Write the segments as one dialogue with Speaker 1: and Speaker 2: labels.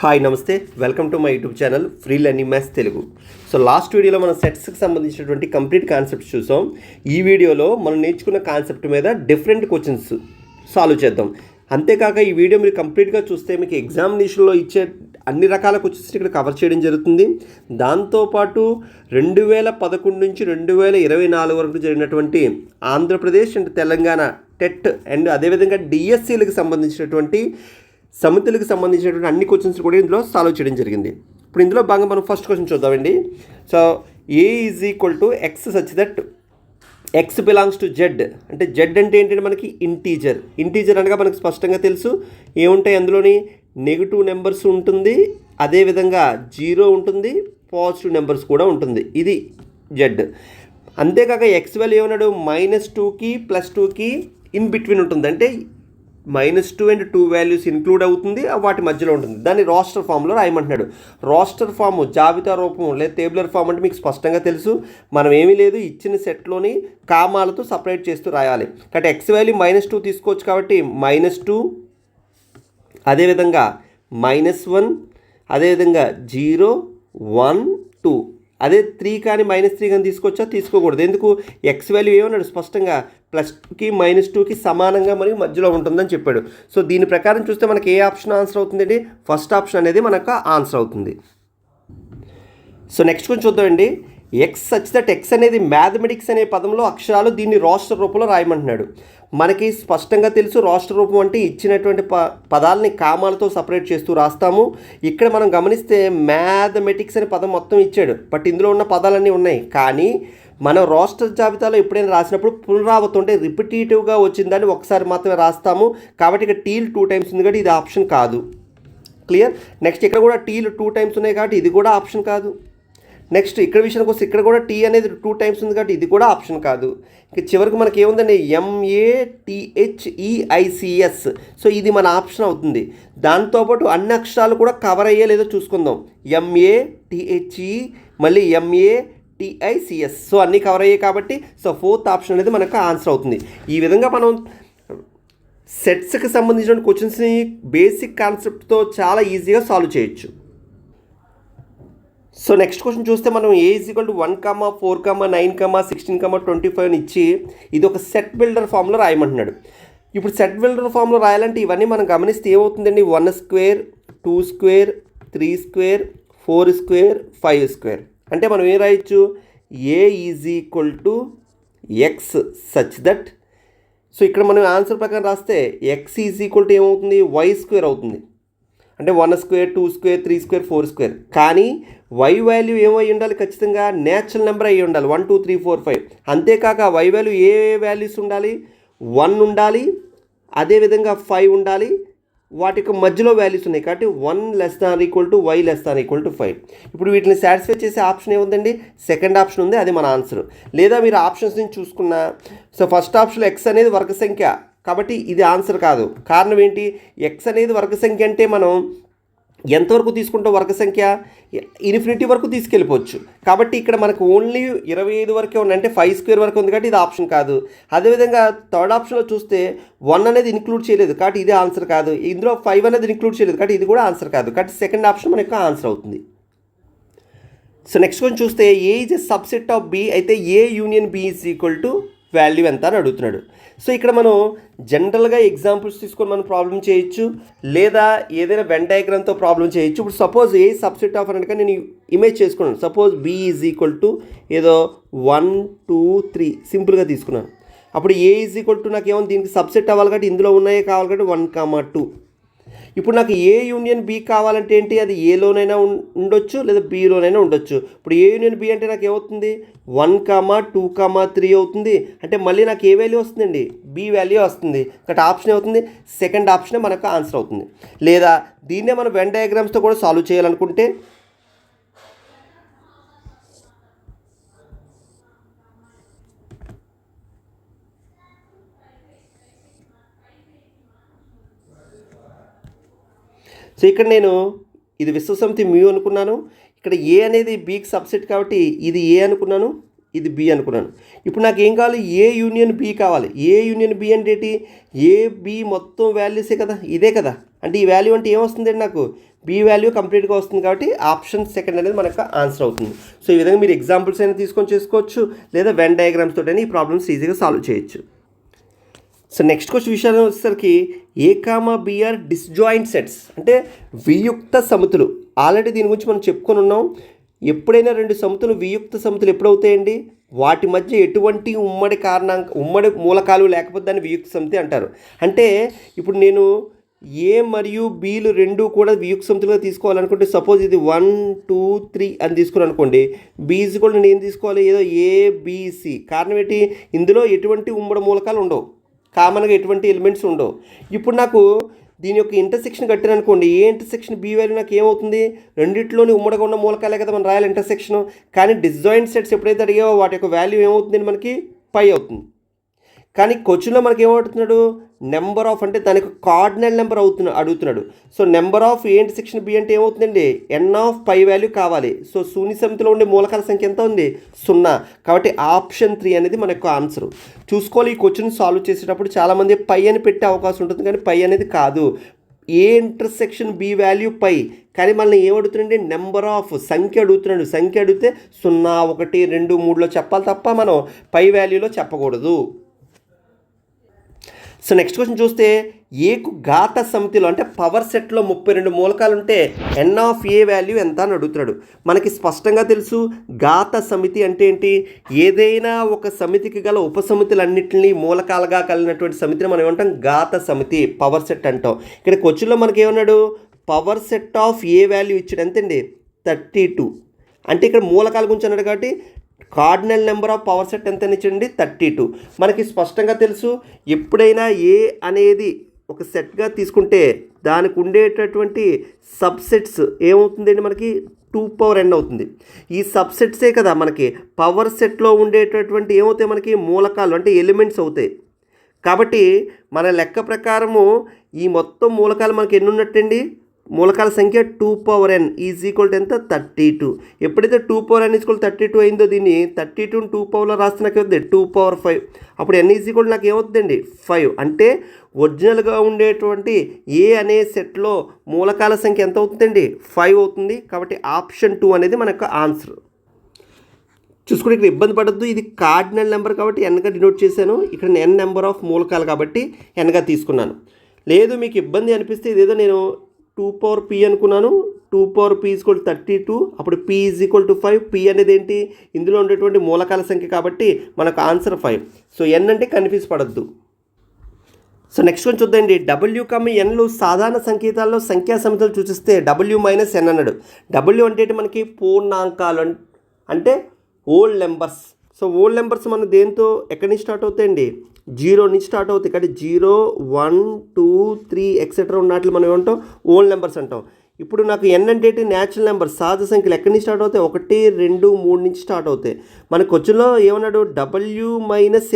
Speaker 1: Hi నమస్తే, welcome to my YouTube channel free learning maths Telugu. So last వీడియోలో మనం సెట్స్కి సంబంధించినటువంటి కంప్లీట్ కాన్సెప్ట్స్ చూసాం. ఈ వీడియోలో మనం నేర్చుకున్న కాన్సెప్ట్ మీద డిఫరెంట్ క్వశ్చన్స్ సాల్వ్ చేద్దాం. అంతేకాక ఈ వీడియో మీరు కంప్లీట్గా చూస్తే మీకు ఎగ్జామినేషన్లో ఇచ్చే అన్ని రకాల క్వశ్చన్స్ ఇక్కడ కవర్ చేయడం జరుగుతుంది. దాంతోపాటు 2011 నుంచి 2024 వరకు జరిగినటువంటి Andhra Pradesh and Telangana TET and అదేవిధంగా డిఎస్సీలకు సంబంధించినటువంటి సమితులకు సంబంధించినటువంటి అన్ని క్వశ్చన్స్ కూడా ఇందులో సాల్వ్ చేయడం జరిగింది. ఇప్పుడు ఇందులో భాగంగా మనం ఫస్ట్ క్వశ్చన్ చూద్దామండి. So A is equal to X such that X belongs to Z. అంటే జెడ్ అంటే ఏంటంటే మనకి ఇంటీజర్ అనగా మనకు స్పష్టంగా తెలుసు ఏముంటాయి అందులోని నెగిటివ్ నెంబర్స్ ఉంటుంది, అదేవిధంగా జీరో ఉంటుంది, పాజిటివ్ నెంబర్స్ కూడా ఉంటుంది. ఇది జెడ్. అంతేకాక ఎక్స్ వాల్యూ ఏమన్నాడు -2కి +2కి ఇన్ బిట్వీన్ ఉంటుంది. అంటే -2 అండ్ 2 వాల్యూస్ ఇంక్లూడ్ అవుతుంది, వాటి మధ్యలో ఉంటుంది. దాన్ని రాస్టర్ ఫామ్లో రాయమంటున్నాడు. రాస్టర్ ఫామ్ జాబితా రూపం లేదా టేబులర్ ఫామ్ అంటే మీకు స్పష్టంగా తెలుసు. మనం ఏమీ లేదు, ఇచ్చిన సెట్లోని కామాలతో సపరేట్ చేస్తూ రాయాలి. కాబట్టి ఎక్స్ వాల్యూ -2 తీసుకోవచ్చు కాబట్టి -2, అదేవిధంగా -1, అదేవిధంగా 0, 1, 2. అదే 3 కానీ -3 కానీ తీసుకోకూడదు. ఎందుకు? ఎక్స్ వాల్యూ ఏమన్నాడు స్పష్టంగా +2కి -2కి సమానంగా మరియు మధ్యలో ఉంటుందని చెప్పాడు. సో దీని ప్రకారం చూస్తే మనకి ఏ ఆప్షన్ ఆన్సర్ అవుతుందండి? ఫస్ట్ ఆప్షన్ అనేది మనకు ఆన్సర్ అవుతుంది. సో నెక్స్ట్ కొంచెం చూద్దామండి. ఎక్స్ సచ్ దట్ ఎక్స్ అనేది మ్యాథమెటిక్స్ అనే పదంలో అక్షరాలు దీన్ని రాస్టర్ రూపంలో రాయమంటున్నాడు. మనకి స్పష్టంగా తెలుసు రాస్టర్ రూపం అంటే ఇచ్చినటువంటి పదాలని కామాలతో సపరేట్ చేస్తూ రాస్తాము. ఇక్కడ మనం గమనిస్తే మ్యాథమెటిక్స్ అనే పదం మొత్తం ఇచ్చాడు, బట్ ఇందులో ఉన్న పదాలన్నీ ఉన్నాయి. కానీ మనం రాస్టర్ జాబితాలో ఎప్పుడైనా రాసినప్పుడు పునరావృతం అంటే రిపిటేటివ్గా వచ్చిందని ఒకసారి మాత్రమే రాస్తాము. కాబట్టి ఇక్కడ టీలు 2 టైమ్స్ ఉంది కాబట్టి ఇది ఆప్షన్ కాదు. క్లియర్? నెక్స్ట్ ఇక్కడ కూడా టీలు 2 టైమ్స్ ఉన్నాయి కాబట్టి ఇది కూడా ఆప్షన్ కాదు. నెక్స్ట్ ఇక్కడ విషయానికి వస్తే ఇక్కడ కూడా టీ అనేది 2 టైమ్స్ ఉంది కాబట్టి ఇది కూడా ఆప్షన్ కాదు. ఇక చివరికి మనకి ఏముందండి MATHEICS. సో ఇది మన ఆప్షన్ అవుతుంది. దాంతోపాటు అన్ని అక్షరాలు కూడా కవర్ అయ్యే లేదో చూసుకుందాం. MATHE మళ్ళీ MATICS. సో అన్నీ కవర్ అయ్యాయి కాబట్టి సో ఫోర్త్ ఆప్షన్ అనేది మనకు ఆన్సర్ అవుతుంది. ఈ విధంగా మనం సెట్స్కి సంబంధించిన క్వశ్చన్స్ని బేసిక్ కాన్సెప్ట్తో చాలా ఈజీగా సాల్వ్ చేయొచ్చు. సో నెక్స్ట్ క్వశ్చన్ చూస్తే మనం ఏ ఈజ్ ఈక్వల్ టు 1, 4, 9, 16, 25 అని ఇచ్చి ఇది ఒక సెట్ బిల్డర్ ఫామ్లో రాయమంటున్నాడు. ఇప్పుడు సెట్ బిల్డర్ ఫామ్లో రాయాలంటే ఇవన్నీ మనం గమనిస్తే ఏమవుతుందండి? 1 square, 2 square, 3 square, 4 square, 5 square. అంటే మనం ఏం రాయొచ్చు? A is equal to X such that. So ఇక్కడ మనం ఆన్సర్ ప్రకారం రాస్తే ఎక్స్ ఈజ్ ఈక్వల్ టు ఏమవుతుంది? వై స్క్వేర్ అవుతుంది. అంటే 1 స్క్వేర్, 2 స్క్వేర్, 3 స్క్వేర్, 4 స్క్వేర్. కానీ వై వాల్యూ ఏమై ఉండాలి? ఖచ్చితంగా నేచురల్ నెంబర్ అయ్యి ఉండాలి. 1, 2, 3, 4, 5. అంతేకాక వై వాల్యూ ఏ వాల్యూస్ ఉండాలి? 1 ఉండాలి, అదేవిధంగా 5 ఉండాలి. వాటికి మధ్యలో వాల్యూస్ ఉన్నాయి కాబట్టి 1 <= y <= 5. ఇప్పుడు వీటిని సాటిస్ఫై చేసే ఆప్షన్ ఏముందండి? సెకండ్ ఆప్షన్ ఉంది, అది మన ఆన్సర్. లేదా మీరు ఆప్షన్స్ నుంచి చూసుకున్నా సో ఫస్ట్ ఆప్షన్లో ఎక్స్ అనేది వర్గ సంఖ్య కాబట్టి ఇది ఆన్సర్ కాదు. కారణం ఏంటి? ఎక్స్ అనేది వర్గ సంఖ్య అంటే మనం ఎంతవరకు తీసుకుంటాం? వర్గ సంఖ్య ఇన్ఫినిటీ వరకు తీసుకెళ్ళిపోవచ్చు. కాబట్టి ఇక్కడ మనకు ఓన్లీ 25 వరకే ఉంది, అంటే 5 స్క్వేర్ వరకు ఉంది కాబట్టి ఇది ఆప్షన్ కాదు. అదేవిధంగా థర్డ్ ఆప్షన్లో చూస్తే 1 అనేది ఇంక్లూడ్ చేయలేదు కాబట్టి ఇది ఆన్సర్ కాదు. ఇందులో 5 అనేది ఇంక్లూడ్ చేయలేదు కాబట్టి ఇది కూడా ఆన్సర్ కాదు. కాబట్టి సెకండ్ ఆప్షన్ మనకు ఆన్సర్ అవుతుంది. సో నెక్స్ట్ కొంచెం చూస్తే A is a subset of B. అయితే A union B is equal to value ఎంత అని అడుగుతున్నాడు. సో ఇక్కడ మనం జనరల్గా ఎగ్జాంపుల్స్ తీసుకొని మనం ప్రాబ్లం చేయొచ్చు, లేదా ఏదైనా వెన్ డయాగ్రామ్తో ప్రాబ్లం చేయొచ్చు. ఇప్పుడు సపోజ్ ఏ సబ్సెట్ ఆఫ్ అనగా నేను ఇమేజ్ చేసుకున్నాను. Suppose B is equal to ఏదో 1, 2, 3 సింపుల్గా తీసుకున్నాను. అప్పుడు ఏ ఈజ్ ఈక్వల్ టు నాకు ఏమో దీనికి సబ్సెట్ అవ్వాలి కాబట్టి ఇందులో ఉన్నాయే కావాలి కాబట్టి 1, 2. ఇప్పుడు నాకు ఏ యూనియన్ బి కావాలంటే ఏంటి? అది ఏలోనైనా ఉండొచ్చు లేదా బిలోనైనా ఉండొచ్చు. ఇప్పుడు ఏ యూనియన్ బి అంటే నాకు ఏమవుతుంది? 1, 2, 3 అవుతుంది. అంటే మళ్ళీ నాకు ఏ వాల్యూ వస్తుందండి? బి వాల్యూ వస్తుంది. కాబట్టి ఆప్షన్ అవుతుంది సెకండ్ ఆప్షనే మనకు ఆన్సర్ అవుతుంది. లేదా దీన్నే మనం వెన్ డయాగ్రామ్స్తో కూడా సాల్వ్ చేయాలనుకుంటే సో ఇక్కడ నేను ఇది విశ్వసమితి మ్యూ అనుకున్నాను. ఇక్కడ ఏ అనేది బీకి సబ్సెట్ కాబట్టి ఇది ఏ అనుకున్నాను, ఇది బి అనుకున్నాను. ఇప్పుడు నాకు ఏం కావాలి? ఏ యూనియన్ బి కావాలి. ఏ యూనియన్ బి అంటే ఏంటి? ఏ బి మొత్తం వాల్యూసే కదా, ఇదే కదా. అంటే ఈ వాల్యూ అంటే ఏమొస్తుందండి నాకు బి వాల్యూ కంప్లీట్గా వస్తుంది కాబట్టి ఆప్షన్ సెకండ్ అనేది మనకు ఆన్సర్ అవుతుంది. సో ఈ విధంగా మీరు ఎగ్జాంపుల్స్ అయినా తీసుకొని చేసుకోవచ్చు, లేదా వెన్ డయాగ్రామ్స్ తోటైనా ఈ ప్రాబ్లమ్స్ ఈజీగా సాల్వ్ చేయొచ్చు. సో నెక్స్ట్ క్వశ్చన్ విషయాలు వచ్చేసరికి ఏ కామా బిఆర్ డిస్జాయింట్ సెట్స్ అంటే వియుక్త సమితులు. ఆల్రెడీ దీని గురించి మనం చెప్పుకొని ఉన్నాం. ఎప్పుడైనా రెండు సమితులు వియుక్త సమితులు ఎప్పుడవుతాయండి, వాటి మధ్య ఎటువంటి ఉమ్మడి మూలకాలు లేకపోతే దాన్ని వియుక్త సమితి అంటారు. అంటే ఇప్పుడు నేను ఏ మరియు బీలు రెండు కూడా వియుక్త సమితులుగా తీసుకోవాలనుకుంటే, సపోజ్ ఇది 1 2 3 అని తీసుకుని అనుకోండి, బీజ్ కూడా నేను ఏం తీసుకోవాలి, ఏదో ఏబిసి. కారణం ఏంటి, ఇందులో ఎటువంటి ఉమ్మడి మూలకాలు ఉండవు, కామన్గా ఎటువంటి ఎలిమెంట్స్ ఉండవు. ఇప్పుడు నాకు దీని యొక్క ఇంటర్సెక్షన్ కట్టాను అనుకోండి, ఏ ఇంటర్సెక్షన్ బి వాల్యూ నాకు ఏమవుతుంది, రెండిట్లోని ఉమ్మడిగా ఉన్న మూలకాలే కదా మనం రాయాలి ఇంటర్సెక్షన్. కానీ డిస్జాయింట్ సెట్స్ ఎప్పుడైతే అడిగావో వాటి యొక్క వాల్యూ ఏమవుతుందండి, మనకి పై అవుతుంది. కానీ క్వశ్చన్లో మనకి ఏమవుతున్నాడు, నెంబర్ ఆఫ్ అంటే దానికి కార్డినల్ నెంబర్ అడుగుతున్నాడు. So number of A intersection B అంటే ఏమవుతుందండి, ఎన్ ఆఫ్ పై వాల్యూ కావాలి. సో శూన్య సమితిలో ఉండే మూలకాల సంఖ్య ఎంత ఉంది, 0. కాబట్టి ఆప్షన్ 3 అనేది మన యొక్క ఆన్సర్. చూసుకోవాలి, ఈ క్వశ్చన్ సాల్వ్ చేసేటప్పుడు చాలామంది పై అని పెట్టే అవకాశం ఉంటుంది, కానీ పై అనేది కాదు. ఏ ఇంటర్సెక్షన్ బి వాల్యూ పై, కానీ మనల్ని ఏమడుగుతున్నాండి, నెంబర్ ఆఫ్ సంఖ్య అడుగుతున్నాడు. సంఖ్య అడిగితే 0 1 2 3లో చెప్పాలి తప్ప మనం పై వాల్యూలో చెప్పకూడదు. సో నెక్స్ట్ క్వశ్చన్ చూస్తే, ఏకు ఘాత సమితిలో అంటే పవర్ సెట్లో 32 మూలకాలు ఉంటే ఎన్ ఆఫ్ ఏ వాల్యూ ఎంత అని అడుగుతున్నాడు. మనకి స్పష్టంగా తెలుసు ఘాత సమితి అంటే ఏంటి, ఏదైనా ఒక సమితికి గల ఉపసమితులన్నింటినీ మూలకాలుగా కలిగినటువంటి సమితిని మనం ఏమంటాం, ఘాత సమితి, పవర్ సెట్ అంటాం. ఇక్కడ క్వశ్చన్లో మనకి ఏమన్నాడు, power set of A value ఇచ్చాడు ఎంతండి, 32. అంటే ఇక్కడ మూలకాల గురించి అన్నాడు కాబట్టి cardinal number of power set ఎంత ఇచ్చండి, 32. మనకి స్పష్టంగా తెలుసు ఎప్పుడైనా ఏ అనేది ఒక సెట్గా తీసుకుంటే దానికి ఉండేటటువంటి సబ్సెట్స్ ఏమవుతుందండి, మనకి 2n అవుతుంది. ఈ సబ్సెట్సే కదా మనకి పవర్ సెట్లో ఉండేటటువంటి ఏమవుతాయి, మనకి మూలకాలు అంటే ఎలిమెంట్స్ అవుతాయి. కాబట్టి మన లెక్క ప్రకారము ఈ మొత్తం మూలకాలు మనకి ఎన్ని ఉన్నట్టండి, మూలకాల సంఖ్య 2n ఈజ్ ఈక్వల్ టు ఎంత, 32. ఎప్పుడైతే 2n ఈజ్ ఈక్వల్ 32 అయిందో, దీన్ని 32ని 2 పవర్లో రాస్తే నాకు అవుతుంది 2/5. అప్పుడు n ఈజ్ ఈక్వల్ నాకు ఏమవుతుందండి, 5. అంటే ఒరిజినల్గా ఉండేటువంటి ఏ అనే సెట్లో మూలకాల సంఖ్య ఎంత అవుతుందండి, 5 అవుతుంది. కాబట్టి ఆప్షన్ 2 అనేది మన యొక్క ఆన్సర్. చూసుకుంటే ఇక్కడ ఇబ్బంది పడద్దు, ఇది కార్డినల్ నెంబర్ కాబట్టి ఎన్గా డినోట్ చేశాను. ఇక్కడ n నెంబర్ ఆఫ్ మూలకాలు కాబట్టి ఎన్గా తీసుకున్నాను. లేదు మీకు ఇబ్బంది అనిపిస్తే ఇదేదో నేను 2p అనుకున్నాను, 2p ఈజ్ ఈక్వల్ 32. అప్పుడు p is equal to 5. p అనేది ఏంటి, ఇందులో ఉండేటువంటి మూలకాల సంఖ్య కాబట్టి మనకు ఆన్సర్ 5. సో n అంటే కన్ఫ్యూజ్ పడద్దు. సో నెక్స్ట్ కొంచెం చూద్దండి, w, n సాధారణ సంకేతాల్లో సంఖ్యా సమితులు సూచిస్తే w - n అన్నాడు. w అంటే మనకి పూర్ణాంకాలు అంటే whole numbers. So whole numbers మనం దేంతో ఎక్కడి నుంచి స్టార్ట్ అవుతాయండి, 0 నుంచి స్టార్ట్ అవుతాయి. కాబట్టి 0 1 2 3 ఎక్సెట్రా ఉన్నట్లు మనం ఏమంటాం, ఓల్డ్ నెంబర్స్ అంటాం. ఇప్పుడు నాకు n అంటే ఏంటి, న్యాచురల్ నెంబర్, సహజ సంఖ్యలు ఎక్కడి నుంచి స్టార్ట్ అవుతాయి, 1 2 3 నుంచి స్టార్ట్ అవుతాయి. మన క్వశ్చన్లో ఏమన్నాడు, w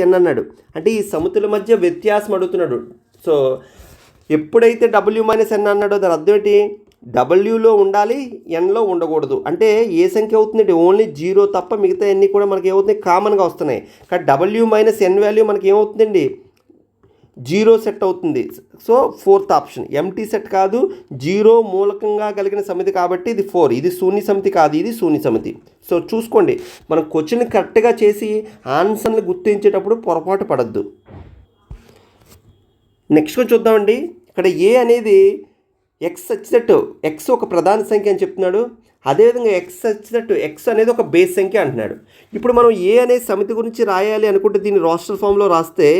Speaker 1: - n అన్నాడు. అంటే ఈ సమితుల మధ్య వ్యత్యాసం అడుగుతున్నాడు. సో ఎప్పుడైతే w - n అన్నాడో దాని అర్థం ఏంటి, డబ్ల్యూలో ఉండాలి, ఎన్లో ఉండకూడదు. అంటే ఏ సంఖ్య అవుతుందండి, ఓన్లీ 0 తప్ప మిగతా అన్నీ కూడా మనకి ఏమవుతుంది, కామన్గా వస్తున్నాయి. కానీ w - n వాల్యూ మనకి ఏమవుతుందండి, 0 సెట్ అవుతుంది. So 4th option empty set కాదు, 0 మూలకంగా కలిగిన సమితి కాబట్టి ఇది 4. ఇది శూన్య సమితి కాదు, ఇది శూన్య సమితి. సో చూసుకోండి, మనం క్వశ్చన్ కరెక్ట్గా చేసి ఆన్సర్ని గుర్తించేటప్పుడు పొరపాటు పడద్దు. నెక్స్ట్ కొంచెం చూద్దామండి. ఇక్కడ ఏ అనేది ఎక్స్ సచ్దట్, ఎక్స్ ఒక ప్రధాన సంఖ్య అని చెప్తున్నాడు. అదేవిధంగా ఎక్స్ సచ్దట్, ఎక్స్ అనేది ఒక బేస్ సంఖ్య అంటున్నాడు. ఇప్పుడు మనం ఏ అనే సమితి గురించి రాయాలి అనుకుంటే దీన్ని రోస్టర్ ఫామ్లో రాస్తే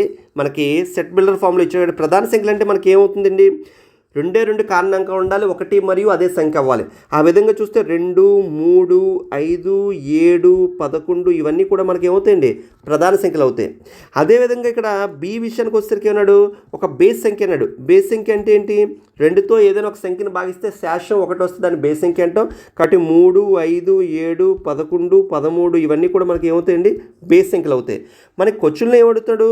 Speaker 1: మనకి సెట్ బిల్డర్ ఫామ్లో ఇచ్చాడు. ప్రధాన సంఖ్యలు అంటే మనకి ఏమవుతుందండి, 2 కారణాంకం ఉండాలి, 1 మరియు అదే సంఖ్య అవ్వాలి. ఆ విధంగా చూస్తే 2 3 5 7 11 ఇవన్నీ కూడా మనకి ఏమవుతాయండి, ప్రధాన సంఖ్యలు అవుతాయి. అదేవిధంగా ఇక్కడ బి విషయానికి వచ్చేసరికి ఏమన్నాడు, ఒక బేస్ సంఖ్య అన్నాడు. బేస్ సంఖ్య అంటే ఏంటి, 2తో ఏదైనా ఒక సంఖ్యను భాగిస్తే శేషం 1 వస్తుంది, దాన్ని బేస్ సంఖ్య అంటాం. కాబట్టి 3 5 7 11 13 ఇవన్నీ కూడా మనకి ఏమవుతాయండి, బేస్ సంఖ్యలు అవుతాయి. మనకి క్వశ్చన్లో ఏమడుగుతాడు,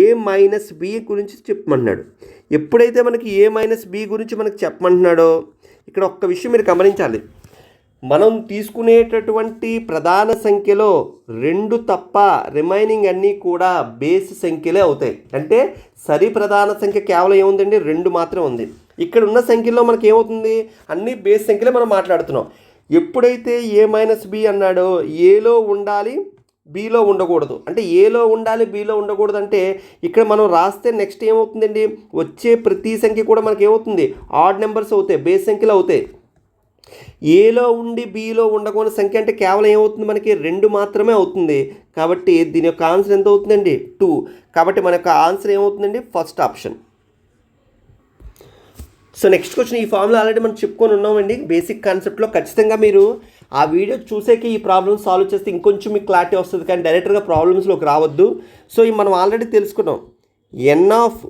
Speaker 1: ఏ మైనస్ బి గురించి చెప్పమంటున్నాడు. ఎప్పుడైతే మనకి ఏ మైనస్ బి గురించి మనకు చెప్పమంటున్నాడో ఇక్కడ ఒక్క విషయం మీరు గమనించాలి. మనం తీసుకునేటటువంటి ప్రధాన సంఖ్యలో 2 తప్ప రిమైనింగ్ అన్నీ కూడా బేస్ సంఖ్యలే అవుతాయి. అంటే సరి ప్రధాన సంఖ్య కేవలం ఏముందండి, 2 మాత్రం ఉంది. ఇక్కడ ఉన్న సంఖ్యల్లో మనకి ఏమవుతుంది, అన్ని బేస్ సంఖ్యలే మనం మాట్లాడుతున్నాం. ఎప్పుడైతే A-B అన్నాడో ఏలో ఉండాలి బీలో ఉండకూడదు, అంటే ఏలో ఉండాలి బీలో ఉండకూడదు అంటే ఇక్కడ మనం రాస్తే నెక్స్ట్ ఏమవుతుందండి, వచ్చే ప్రతి సంఖ్య కూడా మనకి ఏమవుతుంది, ఆడ్ నెంబర్స్ అవుతాయి, బేస్ సంఖ్యలు అవుతాయి. ఏలో ఉండి బీలో ఉండకూడని సంఖ్య అంటే కేవలం ఏమవుతుంది, మనకి 2 మాత్రమే అవుతుంది. కాబట్టి దీని యొక్క ఆన్సర్ ఎంత అవుతుందండి, 2. కాబట్టి మన యొక్క ఆన్సర్ ఏమవుతుందండి, first option. So next question, ఈ ఫార్ములా ఆల్రెడీ మనం చెప్పుకొని ఉన్నామండి బేసిక్ కాన్సెప్ట్లో. ఖచ్చితంగా మీరు ఆ వీడియో చూసాక ఈ ప్రాబ్లమ్ సాల్వ్ చేస్తే ఇంకొంచెం మీకు క్లారిటీ వస్తుంది, కానీ డైరెక్ట్గా ప్రాబ్లమ్స్లోకి రావద్దు. సో ఇవి మనం ఆల్రెడీ తెలుసుకున్నాం. N of